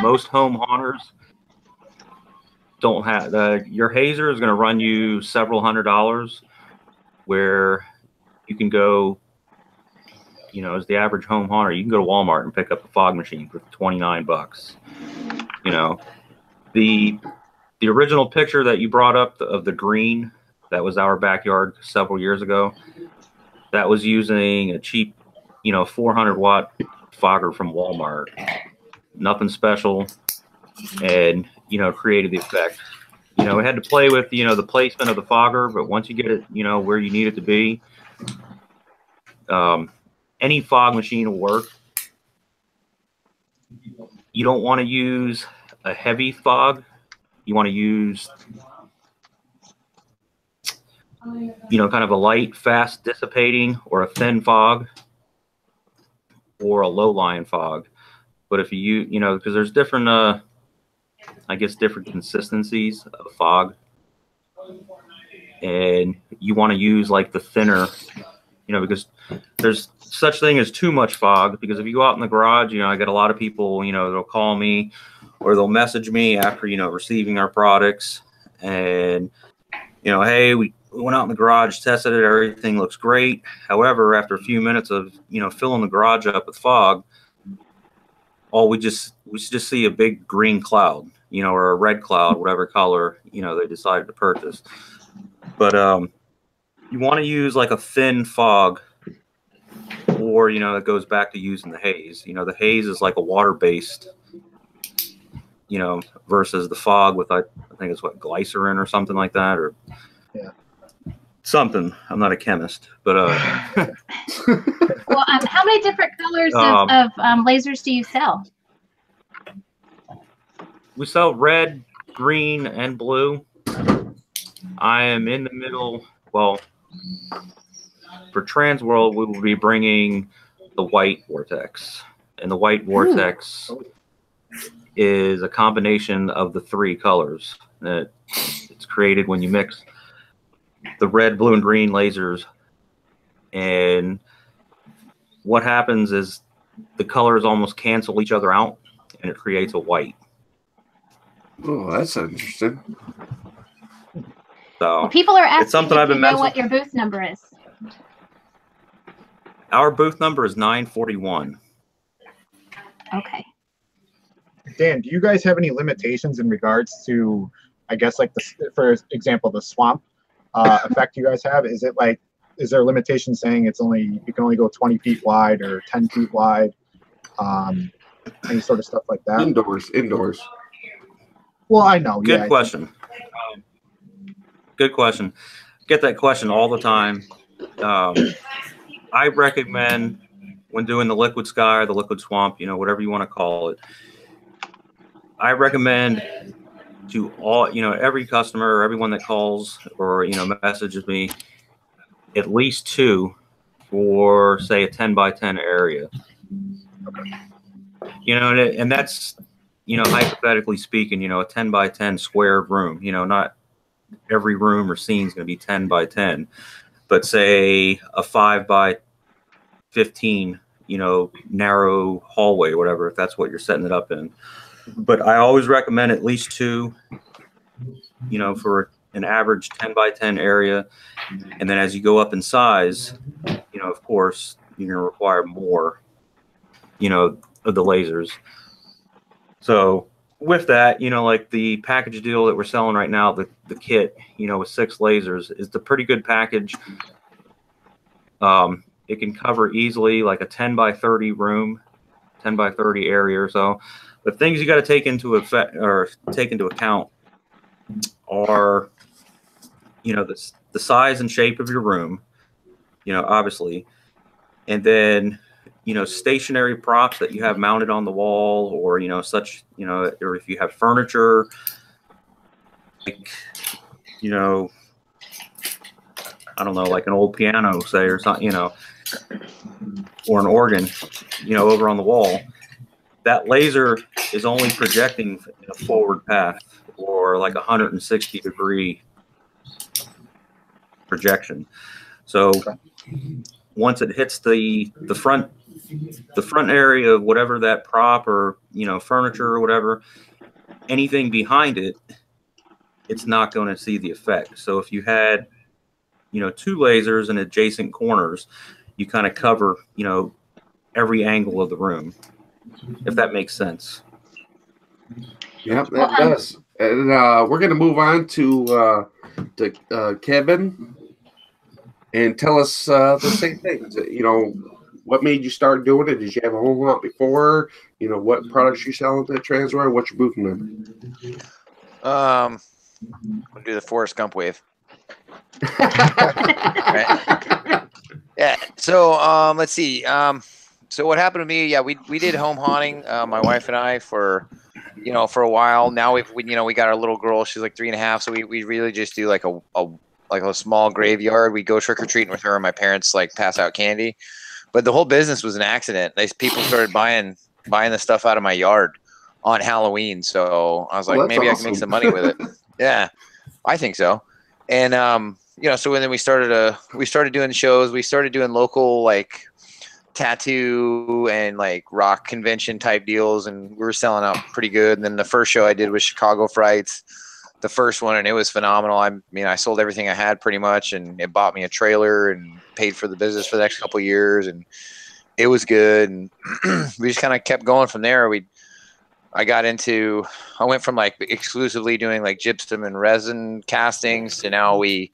Most home haunters don't have your hazer is going to run you several $100s, where you can go, you know, as the average home haunter, you can go to Walmart and pick up a fog machine for $29. You know, the original picture that you brought up of the green, that was our backyard several years ago. That was using a cheap, you know, 400-watt fogger from Walmart. Nothing special, and, you know, created the effect. You know, it had to play with, you know, the placement of the fogger, but once you get it, you know, where you need it to be, any fog machine will work. You don't want to use a heavy fog. You want to use, you know, kind of a light, fast dissipating, or a thin fog, or a low lying fog. But if you know, because there's different, I guess, different consistencies of fog, and you want to use like the thinner, you know, because there's such thing as too much fog. Because if you go out in the garage, you know, I get a lot of people, you know, they'll call me or they'll message me after, you know, receiving our products, and, you know, hey, we went out in the garage, tested it, everything looks great. However, after a few minutes of, you know, filling the garage up with fog, we just see a big green cloud, you know, or a red cloud, whatever color, you know, they decided to purchase. But you want to use like a thin fog, or, you know, it goes back to using the haze. You know, the haze is like a water-based, you know, versus the fog with, I think it's what, glycerin or something like that, or yeah, something. I'm not a chemist, but well, how many different colors of lasers do you sell? we sell red, green, and blue. I am in the middle. Well, for Transworld, we will be bringing the white vortex, and the white vortex is a combination of the 3 colors. It's created when you mix the red, blue, and green lasers, and what happens is the colors almost cancel each other out, and it creates a white. Oh, that's interesting. So well, people are asking it's something if I've been you know messing. what your booth number is. Our booth number is 941. Okay. Dan, do you guys have any limitations in regards to, I guess, like for example, the swamp effect you guys have? Is it like, is there a limitation saying it's only, you can only go 20 feet wide or 10 feet wide? Any sort of stuff like that? Indoors. Well, I know. Good question. Good question. Get that question all the time. I recommend when doing the liquid sky or the liquid swamp, you know, whatever you want to call it, I recommend to all, you know, every customer or everyone that calls or, you know, messages me, at least 2 for, say, a 10 by 10 area. You know, and that's, you know, hypothetically speaking, you know, a 10 by 10 square room, you know, not every room or scene is going to be 10 by 10, but say a 5 by 15, you know, narrow hallway or whatever, if that's what you're setting it up in. But I always recommend at least 2, you know, for an average 10 by 10 area. And then as you go up in size, you know, of course, you're going to require more, you know, of the lasers. So with that, you know, like the package deal that we're selling right now, the kit, you know, with 6 lasers is the pretty good package. It can cover easily like a 10 by 30 room, 10 by 30 area or so. The things you got to take into account are, you know, the size and shape of your room, you know, obviously, and then, you know, stationary props that you have mounted on the wall, or, you know, such, you know, or if you have furniture, like, you know, I don't know, like an old piano, say, or something, you know, or an organ, you know, over on the wall. That laser is only projecting in a forward path, or like 160-degree projection. So once it hits the front area of whatever that prop or, you know, furniture or whatever, anything behind it, it's not going to see the effect. So if you had, you know, 2 lasers in adjacent corners, you kind of cover, you know, every angle of the room, if that makes sense. Yep, that does. And we're going to move on to Kevin and tell us the same thing. You know, what made you start doing it? Did you have a home hunt before? You know, what products you selling at Transworld? What's your booth number? I'll do the Forrest Gump wave. Right. Yeah. So let's see. So what happened to me? Yeah, we did home haunting, my wife and I, for, you know, for a while. Now we you know, we got our little girl. She's like 3.5. So we really just do like a small graveyard. We go trick or treating with her, and my parents like pass out candy. But the whole business was an accident. People started buying the stuff out of my yard on Halloween. So I was like, maybe awesome. I can make some money with it. Yeah, I think so. And you know, so then we started doing shows. We started doing local like tattoo and like rock convention type deals, and we were selling out pretty good. And then the first show I did was Chicago Frights, the first one, and it was phenomenal. I mean, I sold everything I had pretty much, and it bought me a trailer and paid for the business for the next couple of years, and it was good. And we just kind of kept going from there. I went from like exclusively doing like gypsum and resin castings to now we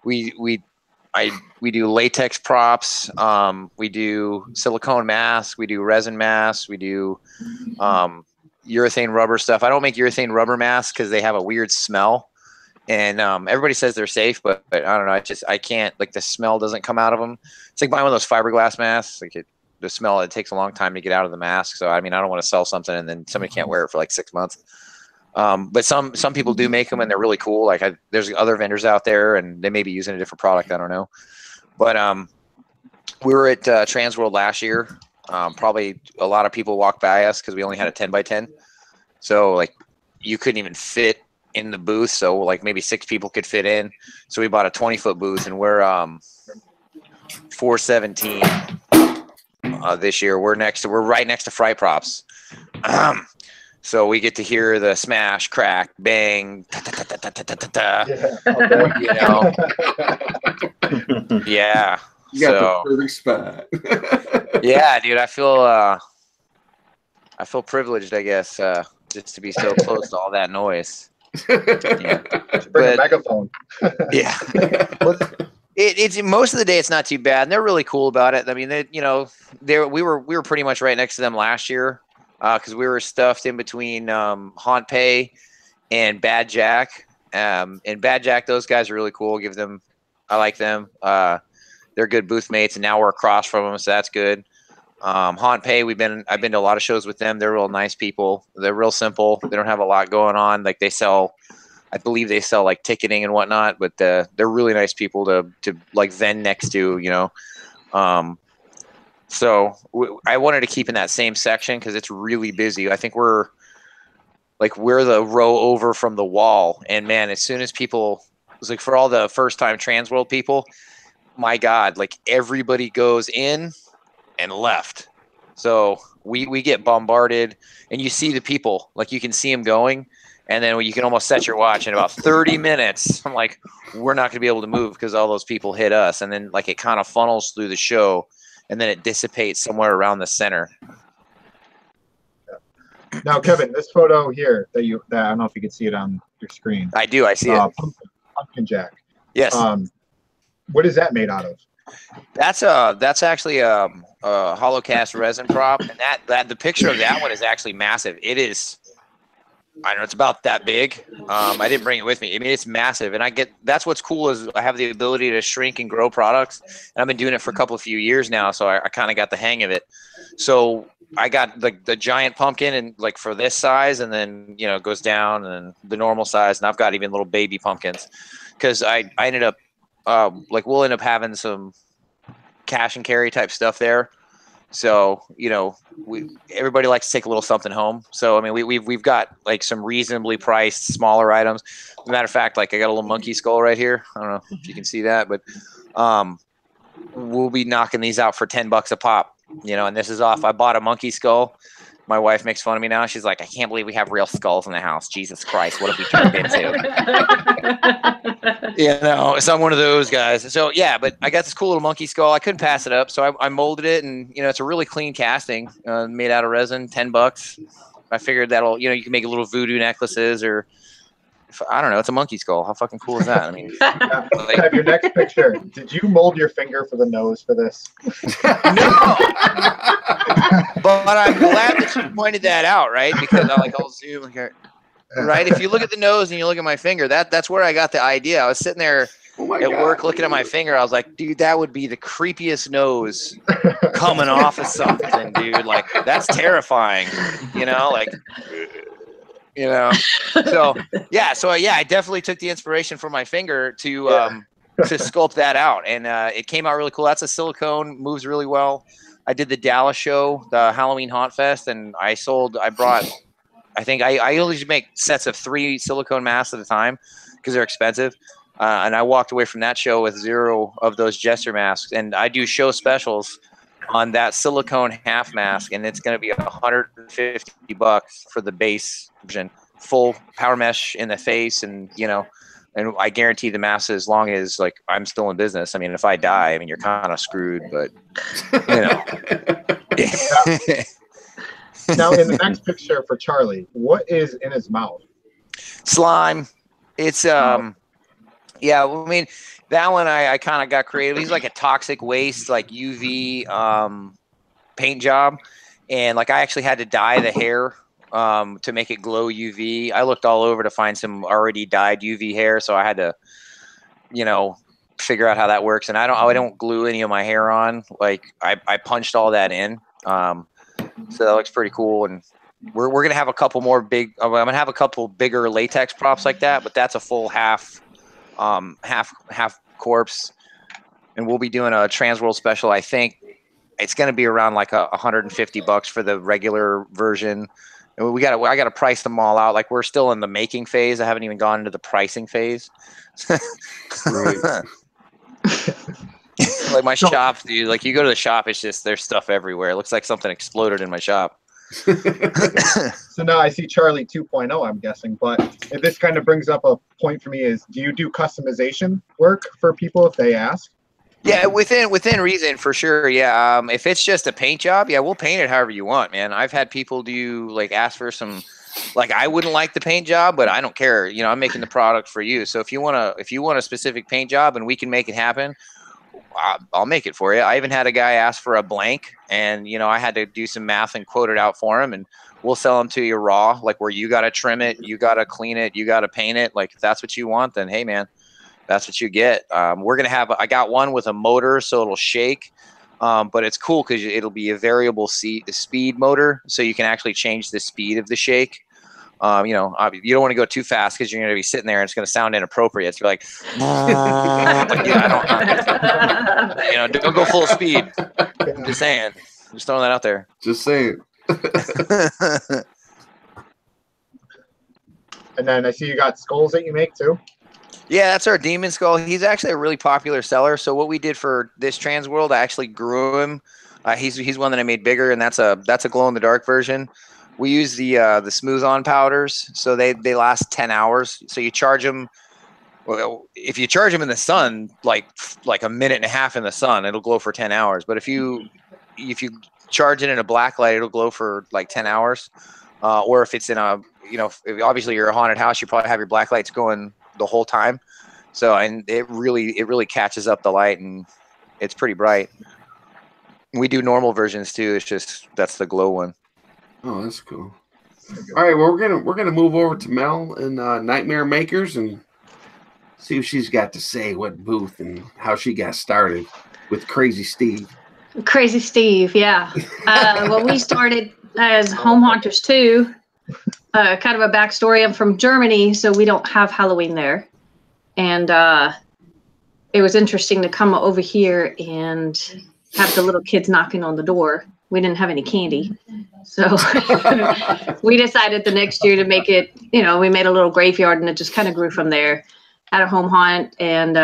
do latex props. We do silicone masks. We do resin masks. We do urethane rubber stuff. I don't make urethane rubber masks because they have a weird smell, and everybody says they're safe, but I don't know. I can't, like, the smell doesn't come out of them. It's like buying one of those fiberglass masks. Like the smell, it takes a long time to get out of the mask. So I mean, I don't want to sell something and then somebody can't wear it for like 6 months. But some people do make them, and they're really cool. Like there's other vendors out there, and they may be using a different product. I don't know. But we were at Transworld last year. Probably a lot of people walked by us because we only had a 10x10. So like you couldn't even fit in the booth. So like maybe 6 people could fit in. So we bought a 20-foot booth, and we're 417 this year. We're right next to Fright Props. So we get to hear the smash, crack, bang, you know. Yeah. You got the perfect spot. Yeah, dude, I feel privileged, I guess, just to be so close to all that noise. Yeah. Bring a megaphone. Yeah. It's most of the day it's not too bad, and they're really cool about it. I mean, we were pretty much right next to them last year. Because we were stuffed in between Haunt Pay and Bad Jack. And Bad Jack, those guys are really cool. I like them. They're good booth mates, and now we're across from them, so that's good. Haunt Pay, I've been to a lot of shows with them. They're real nice people. They're real simple. They don't have a lot going on. Like I believe they sell like ticketing and whatnot, but they're really nice people to like vend next to, you know. So I wanted to keep in that same section because it's really busy. I think we're the row over from the wall. And man, as soon as people, it was like for all the first time Transworld people, my God, like everybody goes in and left. So we get bombarded, and you see the people, like you can see them going. And then you can almost set your watch in about 30 minutes. I'm like, we're not going to be able to move because all those people hit us. And then like it kind of funnels through the show. And then it dissipates somewhere around the center. Now, Kevin, this photo here that I don't know if you can see it on your screen. I do. I see it. Pumpkin Jack. Yes. What is that made out of? That's actually a holocast resin prop, and that the picture of that one is actually massive. It is. I don't know, it's about that big. I didn't bring it with me. I mean, it's massive, and that's what's cool is I have the ability to shrink and grow products, and I've been doing it for a few years now, so I kind of got the hang of it. So I got the giant pumpkin and like for this size, and then it goes down and the normal size, and I've got even little baby pumpkins because I ended up we'll end up having some cash and carry type stuff there. So, everybody likes to take a little something home. So, I mean, we've got like some reasonably priced smaller items. As a matter of fact, like I got a little monkey skull right here. I don't know if you can see that, but we'll be knocking these out for $10 a pop, and this is off. I bought a monkey skull. My wife makes fun of me now. She's like, I can't believe we have real skulls in the house. Jesus Christ, what have we turned into? So I'm one of those guys. So yeah, but I got this cool little monkey skull. I couldn't pass it up, so I molded it, and it's a really clean casting, made out of resin. $10. I figured that'll, you can make little voodoo necklaces, or I don't know. It's a monkey skull. How fucking cool is that? I mean, have your next picture. Did you mold your finger for the nose for this? No. But I'm glad that you pointed that out, right? Because I'll zoom here. Right? If you look at the nose and you look at my finger, that's where I got the idea. I was sitting there work looking at my finger. I was like, dude, that would be the creepiest nose coming off of something, dude. Like, that's terrifying. So I definitely took the inspiration from my finger to sculpt that out, and it came out really cool. That's a silicone, moves really well. I did the Dallas show, the Halloween Haunt Fest, and I usually make sets of 3 silicone masks at a time because they're expensive. And I walked away from that show with 0 of those Jester masks, and I do show specials on that silicone half mask, and it's going to be $150 for the base version, full power mesh in the face, and and I guarantee the mask as long as I'm still in business. I mean, if I die, you're kind of screwed, but Now, in the next picture for Charlie, what is in his mouth? Slime. It's that one I kind of got creative. He's like a toxic waste, like UV paint job, and I actually had to dye the hair to make it glow UV. I looked all over to find some already dyed UV hair, so I had to, figure out how that works. And I don't glue any of my hair on. I punched all that in. So that looks pretty cool. And we're gonna have a couple more big. I'm gonna have a couple bigger latex props like that, but that's a full half corpse, and we'll be doing a Transworld special. I think it's gonna be around like $150 for the regular version. And I gotta price them all out. Like, we're still in the making phase. I haven't even gone into the pricing phase. Like my shop, dude. Like, you go to the shop, it's just there's stuff everywhere. It looks like something exploded in my shop. So now I see Charlie 2.0, I'm guessing, but this kind of brings up a point for me is, do you do customization work for people if they ask? Yeah, within reason, for sure. Yeah, if it's just a paint job, yeah, we'll paint it however you want, man. I've had people ask for some, like, I wouldn't like the paint job, but I don't care. You know, I'm making the product for you. So if you want a specific paint job and we can make it happen, I'll make it for you. I even had a guy ask for a blank, and I had to do some math and quote it out for him, and we'll sell them to you raw, like, where you got to trim it, you got to clean it, you got to paint it. Like, if that's what you want, then hey, man, that's what you get. We're gonna have. I got one with a motor, so it'll shake, but it's cool because it'll be a variable speed motor, so you can actually change the speed of the shake. You don't want to go too fast because you're going to be sitting there and it's going to sound inappropriate. So you're like, don't go full speed. I'm just saying. I'm just throwing that out there. Just saying. And then I see you got skulls that you make too. Yeah, that's our demon skull. He's actually a really popular seller. So what we did for this Transworld, I actually grew him. He's one that I made bigger, and that's a glow in the dark version. We use the smooth on powders, so they last 10 hours. So you charge them. Well, if you charge them in the sun, like a minute and a half in the sun, it'll glow for 10 hours. But if you charge it in a black light, it'll glow for like 10 hours. Or if it's in obviously you're a haunted house, you probably have your black lights going the whole time. So, and it really catches up the light, and it's pretty bright. We do normal versions too. It's just that's the glow one. Oh, that's cool. All right, well, we're gonna move over to Mel and Nightmare Makers and see what she's got to say, what booth and how she got started with Crazy Steve. Crazy Steve, yeah. Well, we started as Home Haunters 2. Kind of a backstory. I'm from Germany, so we don't have Halloween there, and it was interesting to come over here and have the little kids knocking on the door. We didn't have any candy. So we decided the next year to make it, we made a little graveyard, and it just kind of grew from there. Had a home haunt and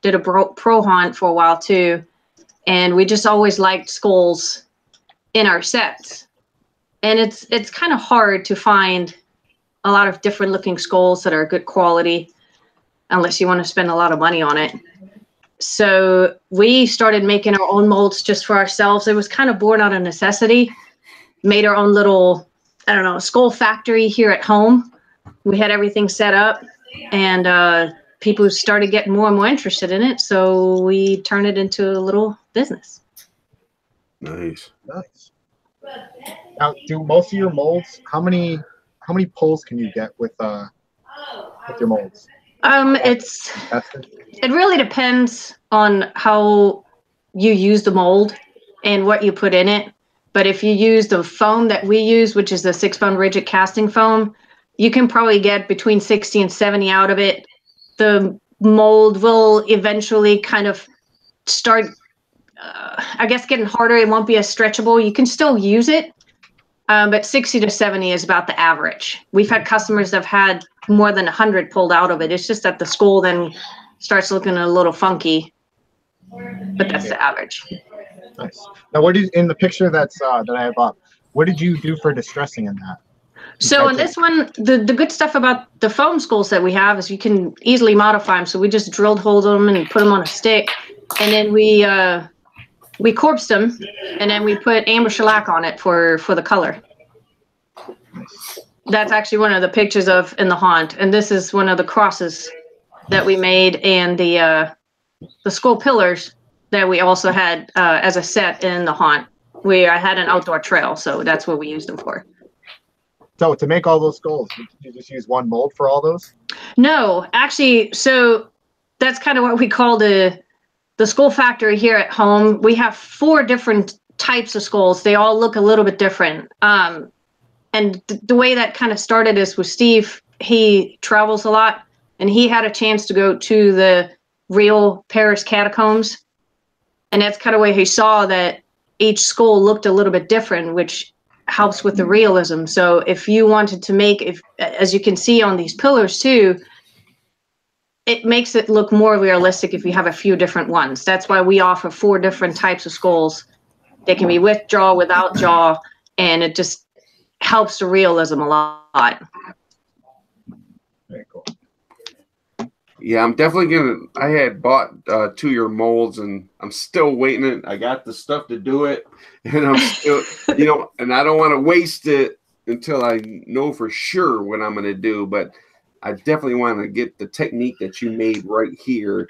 did a pro haunt for a while too. And we just always liked skulls in our sets. And it's kind of hard to find a lot of different looking skulls that are good quality unless you want to spend a lot of money on it. So we started making our own molds just for ourselves. It was kind of born out of necessity. Made our own little, skull factory here at home. We had everything set up, and people started getting more and more interested in it. So we turned it into a little business. Nice. Now, do most of your molds? How many pulls can you get with your molds? It really depends on how you use the mold and what you put in it. But if you use the foam that we use, which is the 6-pound rigid casting foam, you can probably get between 60 and 70 out of it. The mold will eventually kind of start, getting harder. It won't be as stretchable. You can still use it, but 60 to 70 is about the average. We've had customers that have had more than 100 pulled out of it. It's just that the skull then starts looking a little funky, but that's the average. Nice. Now, what is in the picture that I have up? What did you do for distressing in that? So in this one, the good stuff about the foam skulls that we have is you can easily modify them. So we just drilled holes in them and put them on a stick, and then we corpsed them, and then we put amber shellac on it for the color. That's actually one of the pictures of in the haunt, and this is one of the crosses that we made, and the skull pillars that we also had as a set in the haunt. I had an outdoor trail, so that's what we used them for. So to make all those skulls, did you just use one mold for all those? No, actually, so that's kind of what we call the skull factory here at home. We have 4 different types of skulls. They all look a little bit different. And And the way that kind of started is with Steve. He travels a lot, and he had a chance to go to the real Paris catacombs. And that's kind of where he saw that each skull looked a little bit different, which helps with the realism. So if you wanted to make, as you can see on these pillars too, it makes it look more realistic if you have a few different ones. That's why we offer 4 different types of skulls. They can be with jaw, without jaw, and it just helps the realism a lot. Very cool. Yeah, I'm definitely gonna. I had bought 2 of your molds, and I'm still waiting. I got the stuff to do it, and I'm still, and I don't want to waste it until I know for sure what I'm gonna do. But I definitely want to get the technique that you made right here.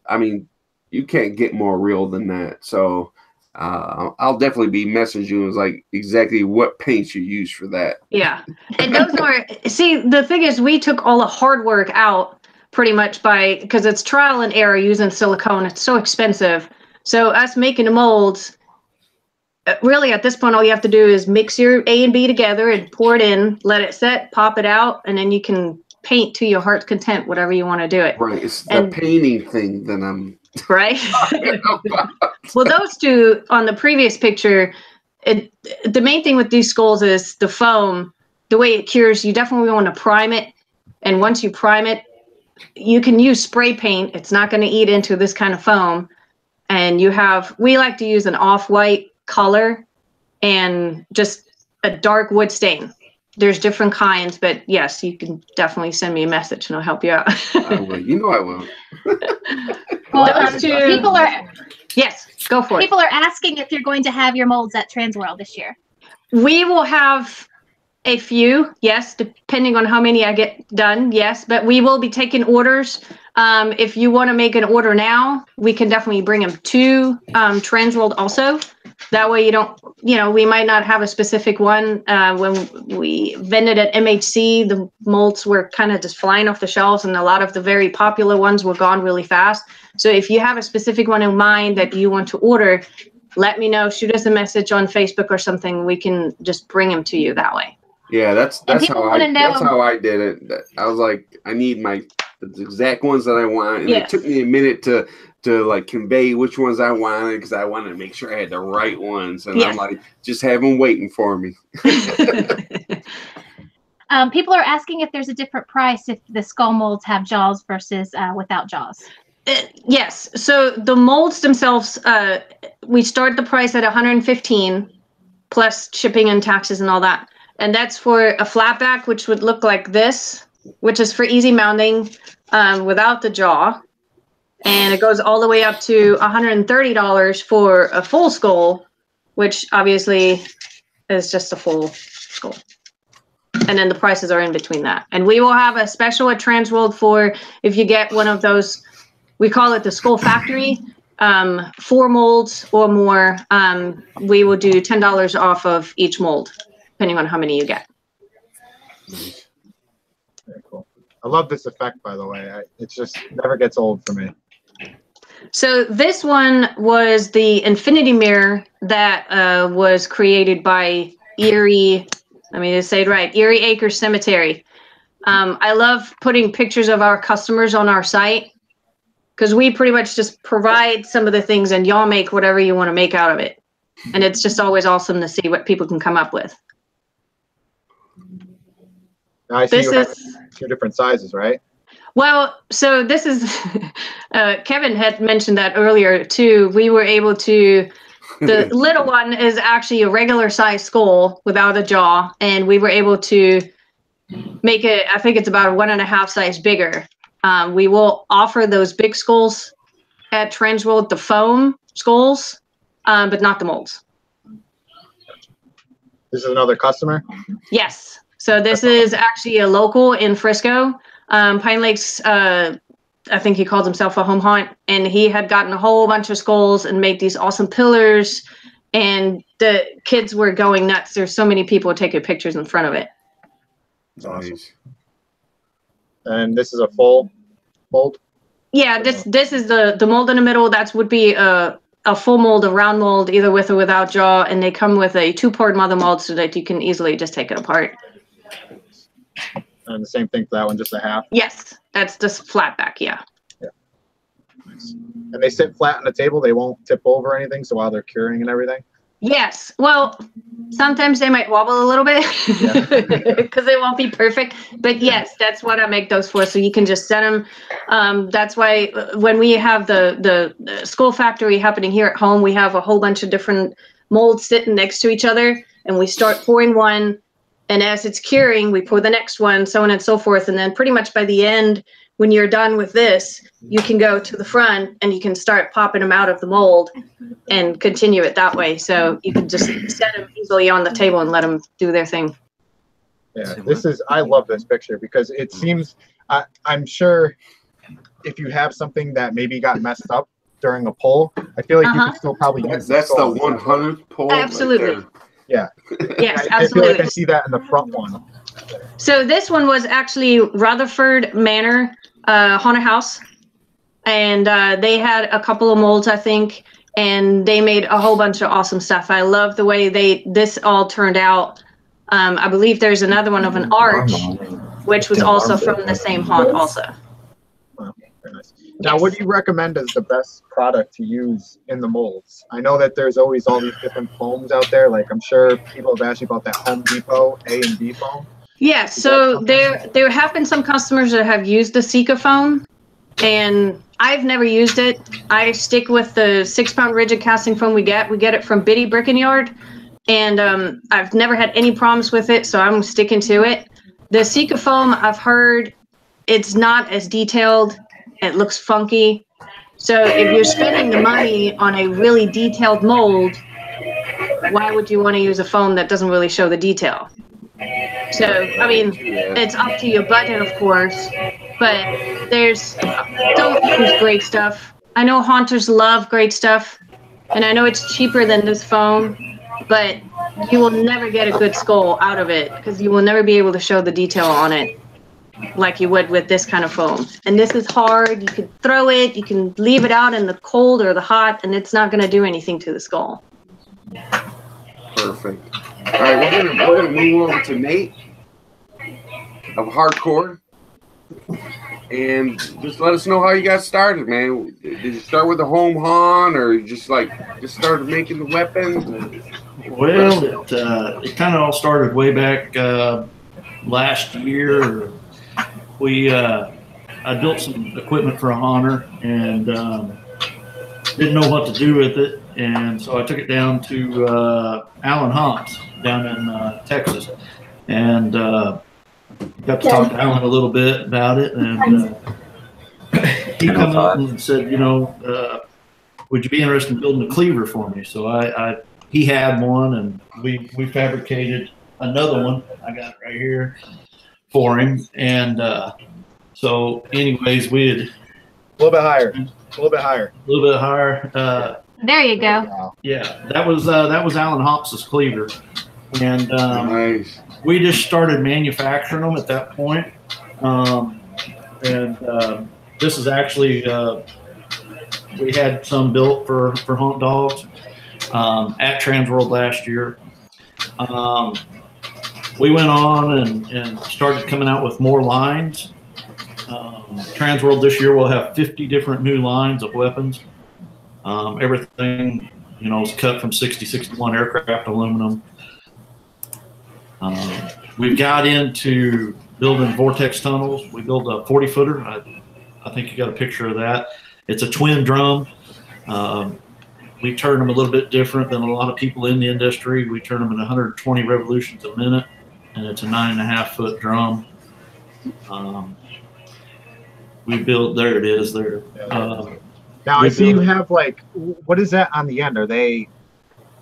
I mean, you can't get more real than that. So I'll definitely be messaging you like exactly what paints you use for that. Yeah, and those are. See, the thing is, we took all the hard work out. Pretty much because it's trial and error using silicone. It's so expensive. So us making the molds, really at this point, all you have to do is mix your A and B together and pour it in, let it set, pop it out, and then you can paint to your heart's content, whatever you want to do it. Right. It's the painting thing that I'm right. Well, those 2 on the previous picture, the main thing with these skulls is the foam, the way it cures, you definitely want to prime it. And once you prime it, you can use spray paint. It's not going to eat into this kind of foam. And we like to use an off-white color and just a dark wood stain. There's different kinds, but yes, you can definitely send me a message and I'll help you out. I will. I will. Well, people are. Yes, go for it. People are asking if you're going to have your molds at Transworld this year. We will have a few, yes, depending on how many I get done, yes, but we will be taking orders. If you want to make an order now, we can definitely bring them to Transworld also. That way you don't, we might not have a specific one. When we vended at MHC, the molds were kind of just flying off the shelves, and a lot of the very popular ones were gone really fast. So if you have a specific one in mind that you want to order, let me know, shoot us a message on Facebook or something. We can just bring them to you that way. Yeah, that's how I did it. I was like, I need the exact ones that I want, and it took me a minute to like convey which ones I wanted because I wanted to make sure I had the right ones, and I'm like, just have them waiting for me. People are asking if there's a different price if the skull molds have jaws versus without jaws. Yes. So the molds themselves, we start the price at $115 plus shipping and taxes and all that. And that's for a flat back, which would look like this, which is for easy mounting without the jaw. And it goes all the way up to $130 for a full skull, which obviously is just a full skull. And then the prices are in between that. And we will have a special at Transworld for if you get one of those, we call it the Skull Factory, 4 molds or more, we will do $10 off of each mold, depending on how many you get. Very cool. I love this effect, by the way. It just never gets old for me. So this one was the infinity mirror that was created by Erie, let me just say it right, Erie Acres Cemetery. I love putting pictures of our customers on our site because we pretty much just provide some of the things and y'all make whatever you want to make out of it. And it's just always awesome to see what people can come up with. Now I see you have 2 different sizes, right? Well, so this is, Kevin had mentioned that earlier too. We were able to, the little one is actually a regular size skull without a jaw. And we were able to make it, I think it's about 1.5 size bigger. We will offer those big skulls at Transworld, the foam skulls, but not the molds. This is another customer? Yes. So this is actually a local in Frisco. Pine Lakes, I think he calls himself a home haunt, and he had gotten a whole bunch of skulls and made these awesome pillars, and the kids were going nuts. There's so many people taking pictures in front of it. That's awesome. And this is a full mold? Yeah, this is the mold in the middle. That would be a a full mold, a round mold, either with or without jaw, and they come with a 2-port mother mold so that you can easily just take it apart. And the same thing for that one, just a half? Yes, that's just flat back, yeah. Nice. And they sit flat on the table, they won't tip over or anything, so while they're curing and everything? Yes, well, sometimes they might wobble a little bit because they won't be perfect. But yes, that's what I make those for. So you can just set them. That's why when we have the school factory happening here at home, we have a whole bunch of different molds sitting next to each other, and we start pouring one. And as it's curing, we pour the next one, so on and so forth. And then pretty much by the end, when you're done with this, you can go to the front and you can start popping them out of the mold and continue it that way. So you can just set them easily on the table and let them do their thing. Yeah, I love this picture because it seems, I'm sure if you have something that maybe got messed up during a pull, I feel like you can still probably use that's the 100th pull. Absolutely. Right, yeah. Yes, absolutely. I feel like I see that in the front one. So this one was actually Rutherford Manor Haunted House, and they had a couple of molds, I think, and they made a whole bunch of awesome stuff. I love the way this all turned out. I believe there's another one of an arch, which was also from the same haunt also. Wow, very nice. Now, what do you recommend as the best product to use in the molds? I know that there's always all these different foams out there. Like, I'm sure people have asked you about that Home Depot A and B foam. Yeah, so there have been some customers that have used the Sika foam, and I've never used it. I stick with the 6-pound rigid casting foam we get. We get it from Biddy Brick and Yard, and I've never had any problems with it, so I'm sticking to it. The Sika foam, I've heard it's not as detailed. It looks funky. So if you're spending the money on a really detailed mold, why would you want to use a foam that doesn't really show the detail? So, I mean, it's up to your budget, of course, but don't use great stuff. I know haunters love great stuff, and I know it's cheaper than this foam, but you will never get a good skull out of it because you will never be able to show the detail on it like you would with this kind of foam. And this is hard. You can throw it, you can leave it out in the cold or the hot, and it's not going to do anything to the skull. Perfect. All right, we're gonna move over to Nate of Hardcore, and just let us know how you got started, man. Did you start with the home haunt, or you just started making the weapons? Well, it kind of all started way back last year. I built some equipment for a haunter and didn't know what to do with it, and so I took it down to Alan Hobbs down in Texas, and got to talk to Alan a little bit about it, and he came up and said, would you be interested in building a cleaver for me? So he had one, and we fabricated another one. I got it right here for him, and so anyways, we had a little bit higher. There you go. Yeah, that was Alan Hopps's cleaver, and nice. We just started manufacturing them at that point, this is actually we had some built for haunt dogs at Transworld last year. We went on and started coming out with more lines. Transworld this year will have 50 different new lines of weapons. Everything, is cut from 6061 aircraft aluminum. We've got into building vortex tunnels. We built a 40-footer. I think you got a picture of that. It's a twin drum. We turn them a little bit different than a lot of people in the industry. We turn them at 120 revolutions a minute, and it's a 9.5-foot drum. We built, there it is there. Now I see you have what is that on the end? Are they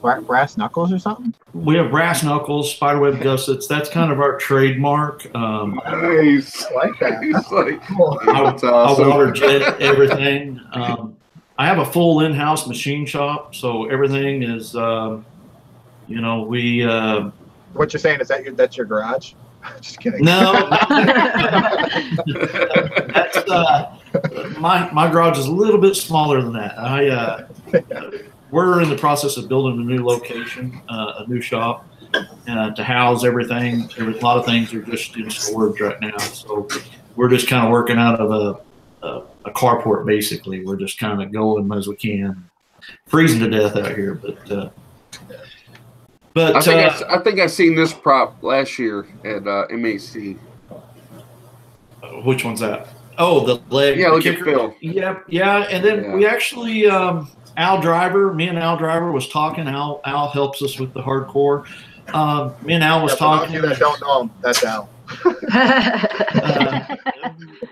brass knuckles or something? We have brass knuckles, spiderweb gussets. That's kind of our trademark. Nice. I like that. That's awesome. I water jet everything. I have a full in-house machine shop, so everything is, we. What you're saying is that's your garage? Just kidding. No, that's my garage is a little bit smaller than that. we're in the process of building a new location, a new shop to house everything. A lot of things are just in storage right now, so we're just kind of working out of a carport. Basically, we're just kind of going as we can. Freezing to death out here, but I think I seen this prop last year at MAC. Which one's that? Oh, the leg. Yeah, the look at Phil. Yeah, and then we actually Al Driver. Me and Al Driver was talking. Al helps us with the hardcore. Me and Al was talking. For those of you that don't know him, that's Al.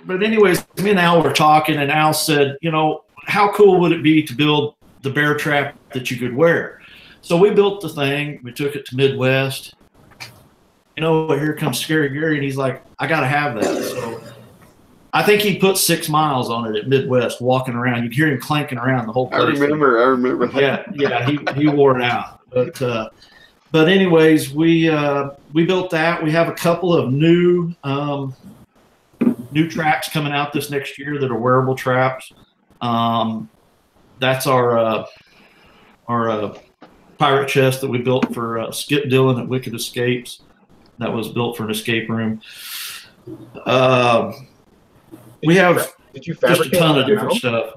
But anyways, me and Al were talking, and Al said, you know, how cool would it be to build the bear trap that you could wear? So we built the thing. We took it to Midwest. You know, here comes Scary Gary, and he's like, I got to have that. So I think he put 6 miles on it at Midwest, walking around. You'd hear him clanking around the whole place. I remember. Yeah, he wore it out. But anyways, we built that. We have a couple of new traps coming out this next year that are wearable traps. That's our pirate chest that we built for Skip Dillon at Wicked Escapes. That was built for an escape room. We have just a ton of different stuff.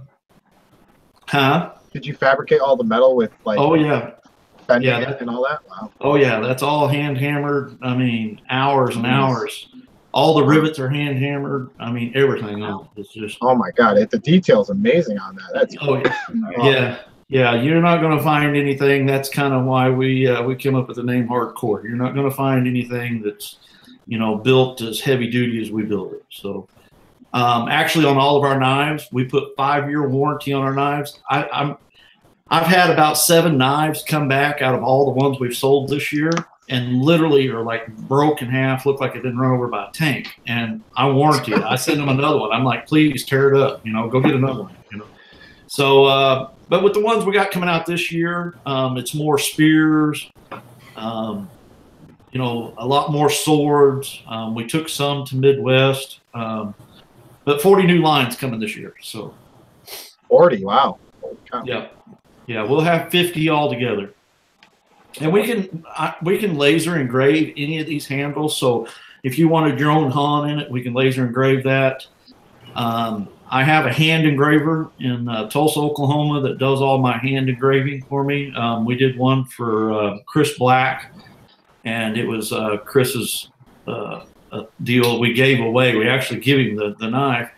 Huh? Did you fabricate all the metal with like? Oh yeah. And all that. Wow. Oh yeah, that's all hand hammered. I mean, hours and hours. All the rivets are hand hammered. I mean, everything on it. It's just. Oh my God! The detail's amazing on that. That's. Oh yeah. Yeah. You're not going to find anything. That's kind of why we came up with the name Hardcore. You're not going to find anything that's, you know, built as heavy duty as we build it. So, actually, on all of our knives, we put 5-year warranty on our knives. I've had about 7 knives come back out of all the ones we've sold this year, and literally are like broke in half, look like it been run over by a tank. And I warranty it. I send them another one. I'm like, please tear it up. You know, go get another one. You know. So, but with the ones we got coming out this year, it's more spears. You know, a lot more swords. We took some to Midwest, but 40 new lines coming this year. So 40, wow. Yeah, we'll have 50 altogether, and we can laser engrave any of these handles. So if you wanted your own Han in it, we can laser engrave that. I have a hand engraver in Tulsa, Oklahoma, that does all my hand engraving for me. We did one for Chris Black, and it was Chris's deal we gave away. We actually give him the knife.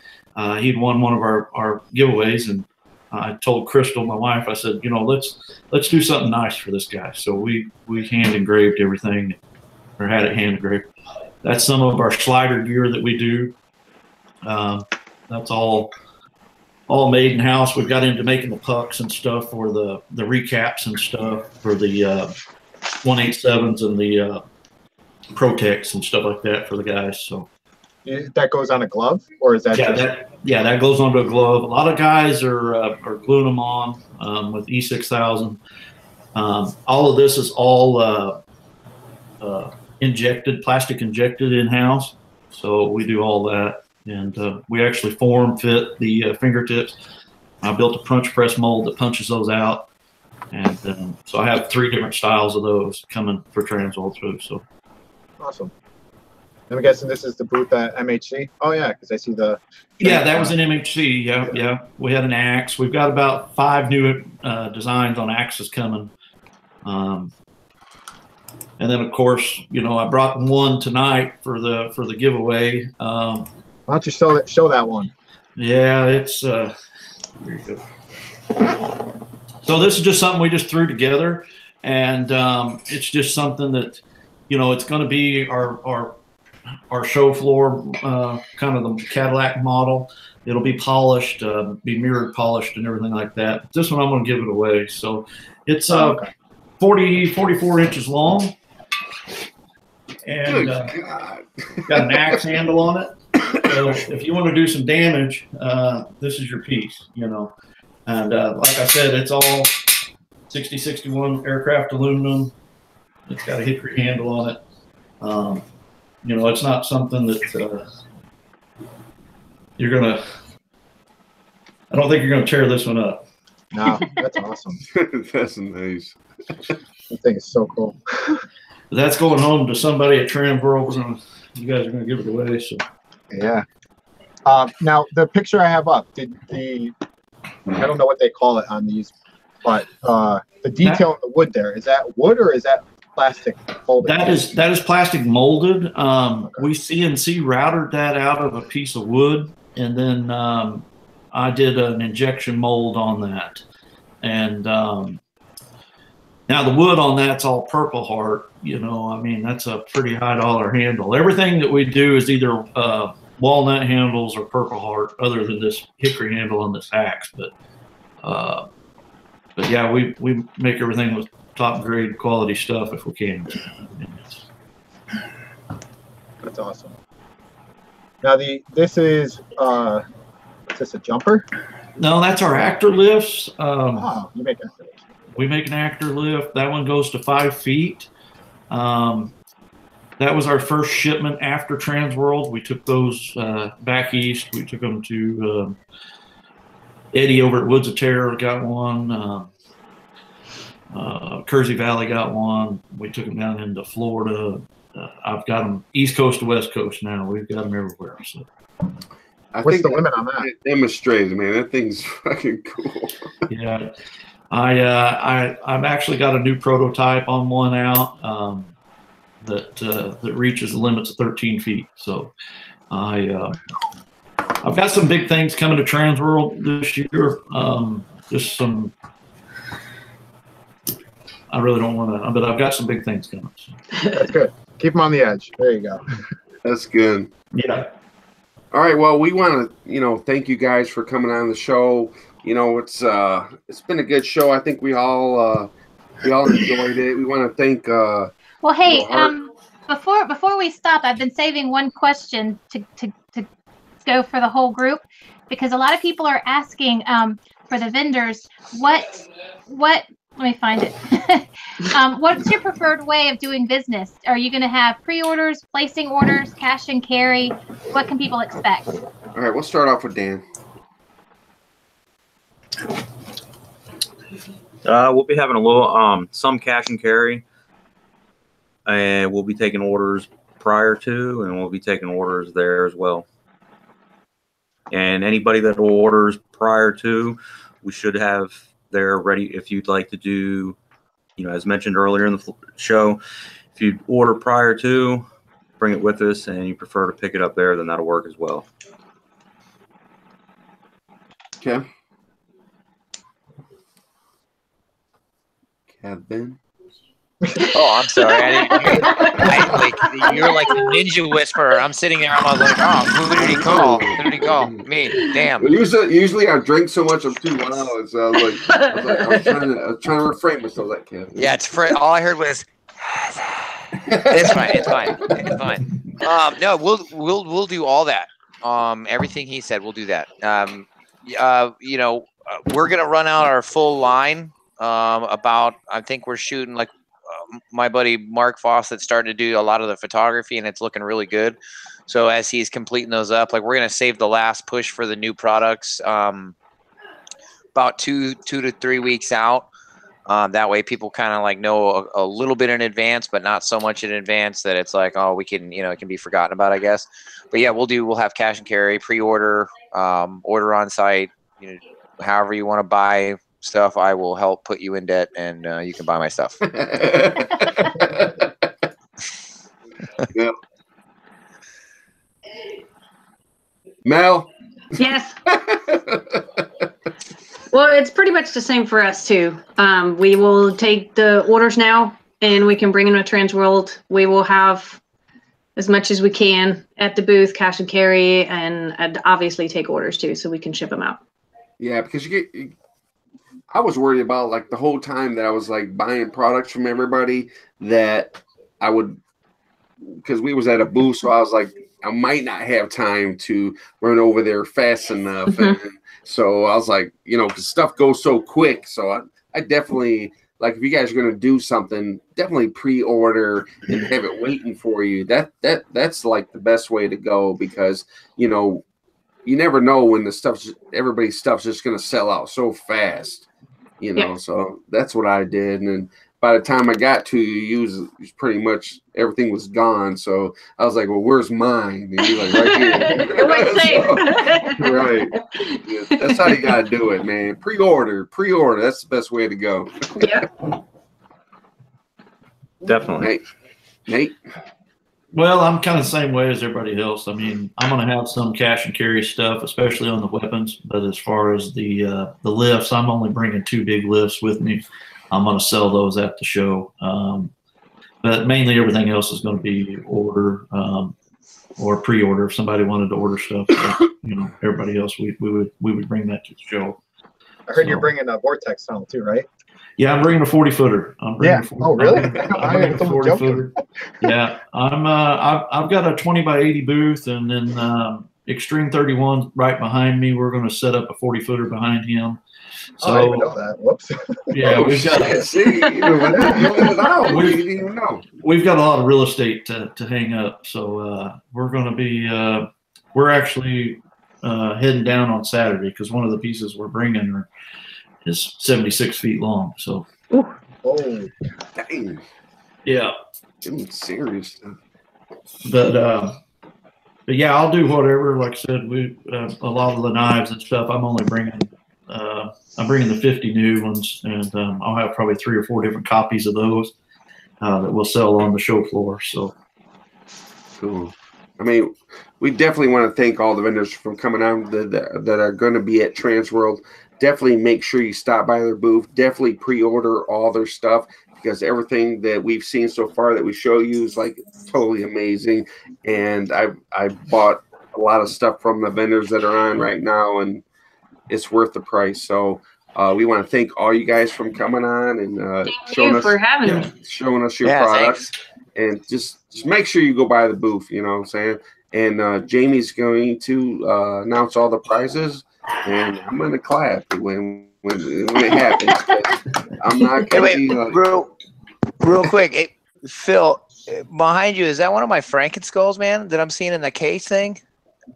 He'd won one of our giveaways, and I told Crystal, my wife, I said, you know, let's do something nice for this guy. So we hand engraved everything, or had it hand engraved. That's some of our slider gear that we do. That's all made in house. We've got into making the pucks and stuff for the recaps and stuff for the 187s and the Protex and stuff like that for the guys. So that goes on a glove, or is that? Yeah, that goes onto a glove. A lot of guys are gluing them on with E6000. All of this is all injected, plastic injected in house. So we do all that. And we actually form fit the fingertips. I built a punch press mold that punches those out. And so I have 3 different styles of those coming for Transworld too. So awesome. I'm guessing this is the booth at MHC. Oh yeah, because I see the. Yeah, that was in MHC. Yeah. We had an axe. We've got about 5 new designs on axes coming. And then of course, you know, I brought one tonight for the giveaway. Why don't you show that one? Yeah, it's here you go. So this is just something we just threw together, and it's just something that, you know, it's going to be our show floor, kind of the Cadillac model. It'll be polished, be mirrored polished and everything like that. This one I'm going to give it away. So it's 44 inches long, and got an axe handle on it. So if you want to do some damage, this is your piece, you know. And like I said, it's all 6061 aircraft aluminum. It's got a hickory handle on it. You know, it's not something that you're gonna. I don't think you're gonna tear this one up. No, that's awesome. That's nice. That thing is so cool. That's going home to somebody at Transworld, and you guys are going to give it away. So yeah. Now the picture I have up, I don't know what they call it on these, but the detail in the wood there, is that wood or is that plastic folded? That is plastic molded. We CNC routed that out of a piece of wood, and then I did an injection mold on that. And now the wood on that's all Purple Heart. You know, I mean, that's a pretty high dollar handle. Everything that we do is either walnut handles or Purple Heart, other than this hickory handle on this axe. But yeah, we make everything with top grade quality stuff if we can. That's awesome. Now this is is this a jumper? No, that's our actor lifts. Oh, you make actor lifts. We make an actor lift. That one goes to 5 feet. That was our first shipment after Transworld. We took those back east. We took them to Eddie over at Woods of Terror got one. Kersey Valley got one. We took them down into Florida. I've got them East Coast to West Coast now. We've got them everywhere. So, what's the limit on that? Demonstrated, man. That thing's fucking cool. Yeah, I've actually got a new prototype on one out that reaches the limits of 13 feet. So, I've got some big things coming to Transworld this year. Just some. I really don't want to, but I've got some big things coming. So. That's good. Keep them on the edge. There you go. That's good. Yeah. All right. Well, we want to, thank you guys for coming on the show. It's been a good show. I think we all enjoyed it. We want to thank. Well, hey, before we stop, I've been saving one question to go for the whole group, because a lot of people are asking for the vendors what. Let me find it. What's your preferred way of doing business? Are you going to have pre-orders, placing orders, cash and carry? What can people expect? All right, we'll start off with Dan. We'll be having a little, some cash and carry, and we'll be taking orders prior to, and we'll be taking orders there as well. And anybody that orders prior to, we should have there ready. If you'd like to do, as mentioned earlier in the show, if you order prior to, bring it with us, and you prefer to pick it up there, then that'll work as well. Okay. Kevin. Oh, I'm sorry. You're like the ninja whisperer. I'm sitting there. I'm like, oh, who did he call? Who did he call? Me. Damn. Well, usually I drink so much I'm too loud. So I was trying to refrain myself like Kevin. Yeah, all I heard was. It's fine. It's fine. It's fine. No, we'll do all that. Everything he said, we'll do that. We're gonna run out our full line. I think we're shooting like. My buddy Mark Fawcett started to do a lot of the photography, and it's looking really good. So as he's completing those up, like we're going to save the last push for the new products about 2 to 3 weeks out. That way people kind of like know a little bit in advance, but not so much in advance that it's like, oh, we can, it can be forgotten about, I guess. But yeah, we'll have cash and carry, pre-order, order on site, however you want to buy stuff. I will help put you in debt, and you can buy my stuff. Yeah. Mel. Yes. Well, it's pretty much the same for us too. We will take the orders now, and we can bring them to Transworld. We will have as much as we can at the booth, cash and carry, and obviously take orders too, so we can ship them out. Yeah, because I was worried about like the whole time that I was like buying products from everybody that I would, because we was at a booth, so I was like, I might not have time to run over there fast enough. And so I was like, because stuff goes so quick. So I definitely, like, if you guys are going to do something, definitely pre-order and have it waiting for you. That's like the best way to go, because, you never know when everybody's stuff's just going to sell out so fast, you know. So that's what I did, and then by the time I got to you, pretty much everything was gone. So I was like, well, where's mine? And you're like, right here. It went safe. Right. Yeah, that's how you got to do it, man. Pre-order. That's the best way to go. Yeah. Definitely. Nate? Well, I'm kind of the same way as everybody else. I mean, I'm going to have some cash and carry stuff, especially on the weapons. But as far as the lifts, I'm only bringing 2 big lifts with me. I'm going to sell those at the show. But mainly everything else is going to be order or pre-order. If somebody wanted to order stuff, you know, everybody else, we would bring that to the show. I heard you're bringing a Vortex tunnel too, right? Yeah, I'm bringing a 40-footer. Oh, really? I'm bringing a 40-footer. Yeah, I've got a 20x80 booth, and then Extreme 31 right behind me. We're going to set up a 40-footer behind him. So, I didn't even know that. Whoops. Yeah, we've got. See, you didn't even know. We've got a lot of real estate to hang up, so we're going to be. We're actually heading down on Saturday because one of the pieces we're bringing is 76 feet long. So. Oh, dang. Yeah. Getting serious. But yeah, I'll do whatever. Like I said, a lot of the knives and stuff. I'm only bringing. I'm bringing the 50 new ones, and I'll have probably 3 or 4 different copies of those that we'll sell on the show floor. So cool. I mean, we definitely want to thank all the vendors from coming out that are going to be at Transworld. Definitely make sure you stop by their booth. Definitely pre-order all their stuff because everything that we've seen so far that we show you is like totally amazing. And I bought a lot of stuff from the vendors that are on right now, and it's worth the price. So we want to thank all you guys from coming on and showing us your products. Thanks. And just make sure you go by the booth, you know what I'm saying? And Jamie's going to announce all the prizes, and I'm going to clap when it happens. I'm not going to be like... Real quick, hey, Phil, behind you, is that one of my Franken skulls, man, that I'm seeing in the case thing?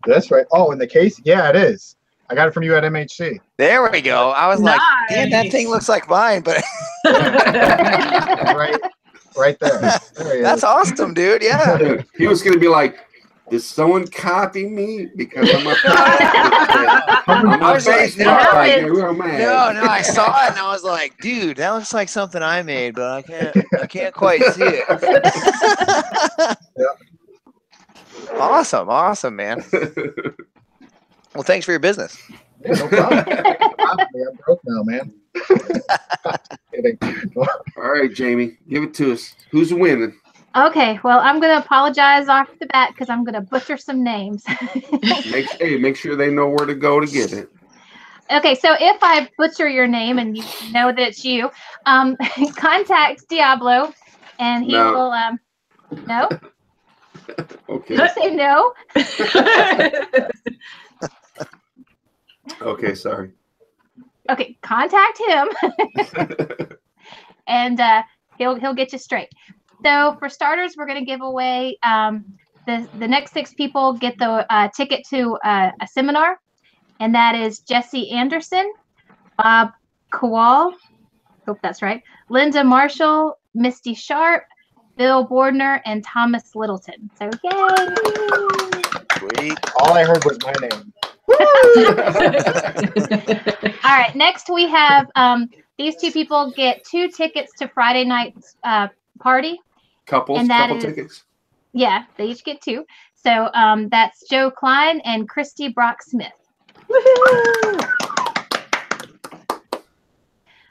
That's right. Oh, in the case? Yeah, it is. I got it from you at MHC. There we go. I was like, damn, that thing looks like mine, but right there. That's awesome, dude. Yeah. He was gonna be like, did someone copy me? Because I'm a No, I saw it and I was like, dude, that looks like something I made, but I can't quite see it. Awesome, man. Well, thanks for your business. Yeah, no problem. I'm broke now, man. All right, Jamie, give it to us. Who's winning? Okay, well, I'm going to apologize off the bat because I'm going to butcher some names. Make sure they know where to go to get it. Okay, so if I butcher your name and you know that it's you, contact Diablo, and he will. No. Okay. Don't say no. Okay, sorry. Okay, contact him, and he'll get you straight. So for starters, we're going to give away the next 6 people get the ticket to a seminar, and that is Jesse Anderson, Bob Kowal, hope that's right, Linda Marshall, Misty Sharp, Bill Bordner, and Thomas Littleton. So yay! Sweet. All I heard was my name. All right, next we have these 2 people get 2 tickets to Friday night's party. Couple tickets. Yeah, they each get 2. So that's Joe Klein and Christy Brock Smith.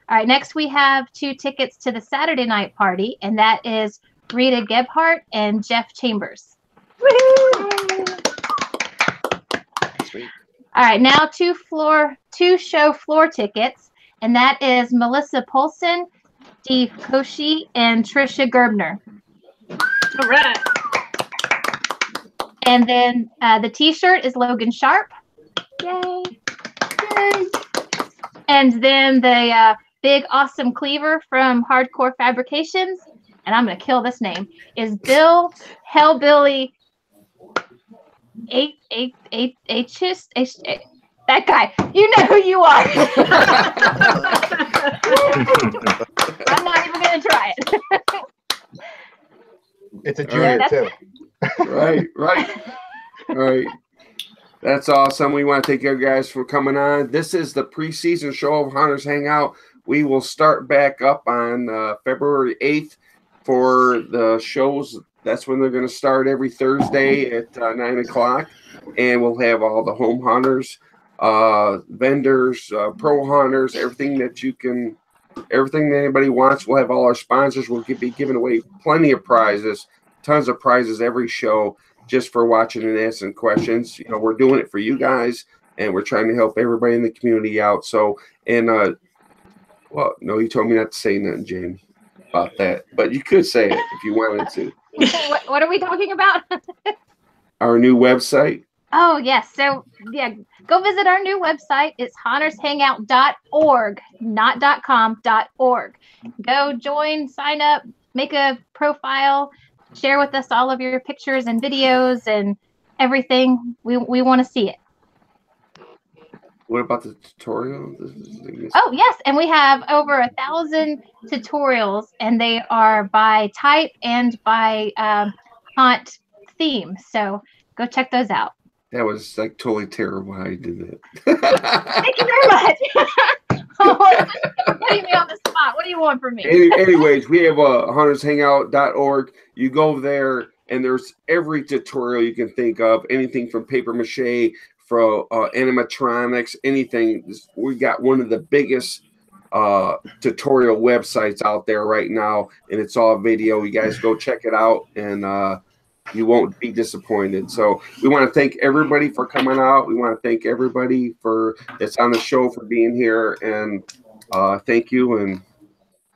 All right, next we have 2 tickets to the Saturday night party, and that is Rita Gebhardt and Jeff Chambers. Sweet. All right, now 2 show floor tickets, and that is Melissa Polson, Steve Koshi, and Trisha Gerbner. All right. And then the T-shirt is Logan Sharp. Yay! Yay! And then the big awesome cleaver from Hardcore Fabrications, and I'm gonna kill this name, is Bill Hellbilly That guy, you know who you are. I'm not even gonna try it. It's a junior too. Right. All right. That's awesome. We want to thank you guys for coming on. This is the preseason show of Hunters Hangout. We will start back up on February 8th for the shows. That's when they're going to start every Thursday at 9 o'clock. And we'll have all the home hunters, vendors, pro hunters, everything that anybody wants. We'll have all our sponsors. We'll be giving away plenty of prizes, tons of prizes every show just for watching and asking questions. You know, we're doing it for you guys, and we're trying to help everybody in the community out. So, and well, no, you told me not to say nothing, Jamie, about that, but you could say it if you wanted to. What are we talking about? Our new website. Oh, yes. So, yeah, go visit our new website. It's huntershangout.org, not .com, .org. Go join, sign up, make a profile, share with us all of your pictures and videos and everything. We want to see it. What about the tutorial? Oh, yes. And we have over 1,000 tutorials, and they are by type and by hunt theme. So go check those out. That was like totally terrible how you did that. Thank you very much. Putting me on the spot. What do you want from me? Anyways, we have huntershangout.org. You go there, and there's every tutorial you can think of, anything from paper mache, from animatronics, anything. We got one of the biggest tutorial websites out there right now, and it's all video. You guys go check it out, and you won't be disappointed. So we want to thank everybody for coming out. We want to thank everybody that's on the show for being here, and thank you. And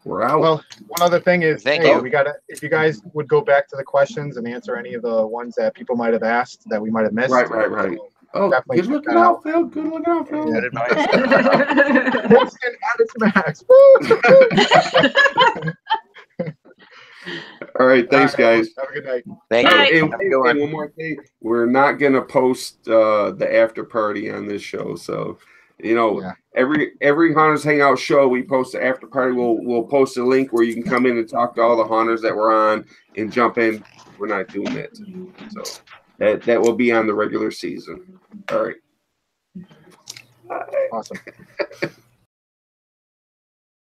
we're out. Well, one other thing is, Thank you. we gotta, if you guys would go back to the questions and answer any of the ones that people might have asked that we might have missed. Right. Oh, definitely good looking out, Phil. Good looking out, Phil. Good advice. At its max. All right, thanks, guys. Have a good night. Thank you. And one more thing, we're not gonna post the after party on this show. So, you know, every Hunters Hangout show we post the after party. We'll post a link where you can come in and talk to all the hunters that were on and jump in. We're not doing that, so that will be on the regular season. All right. Awesome.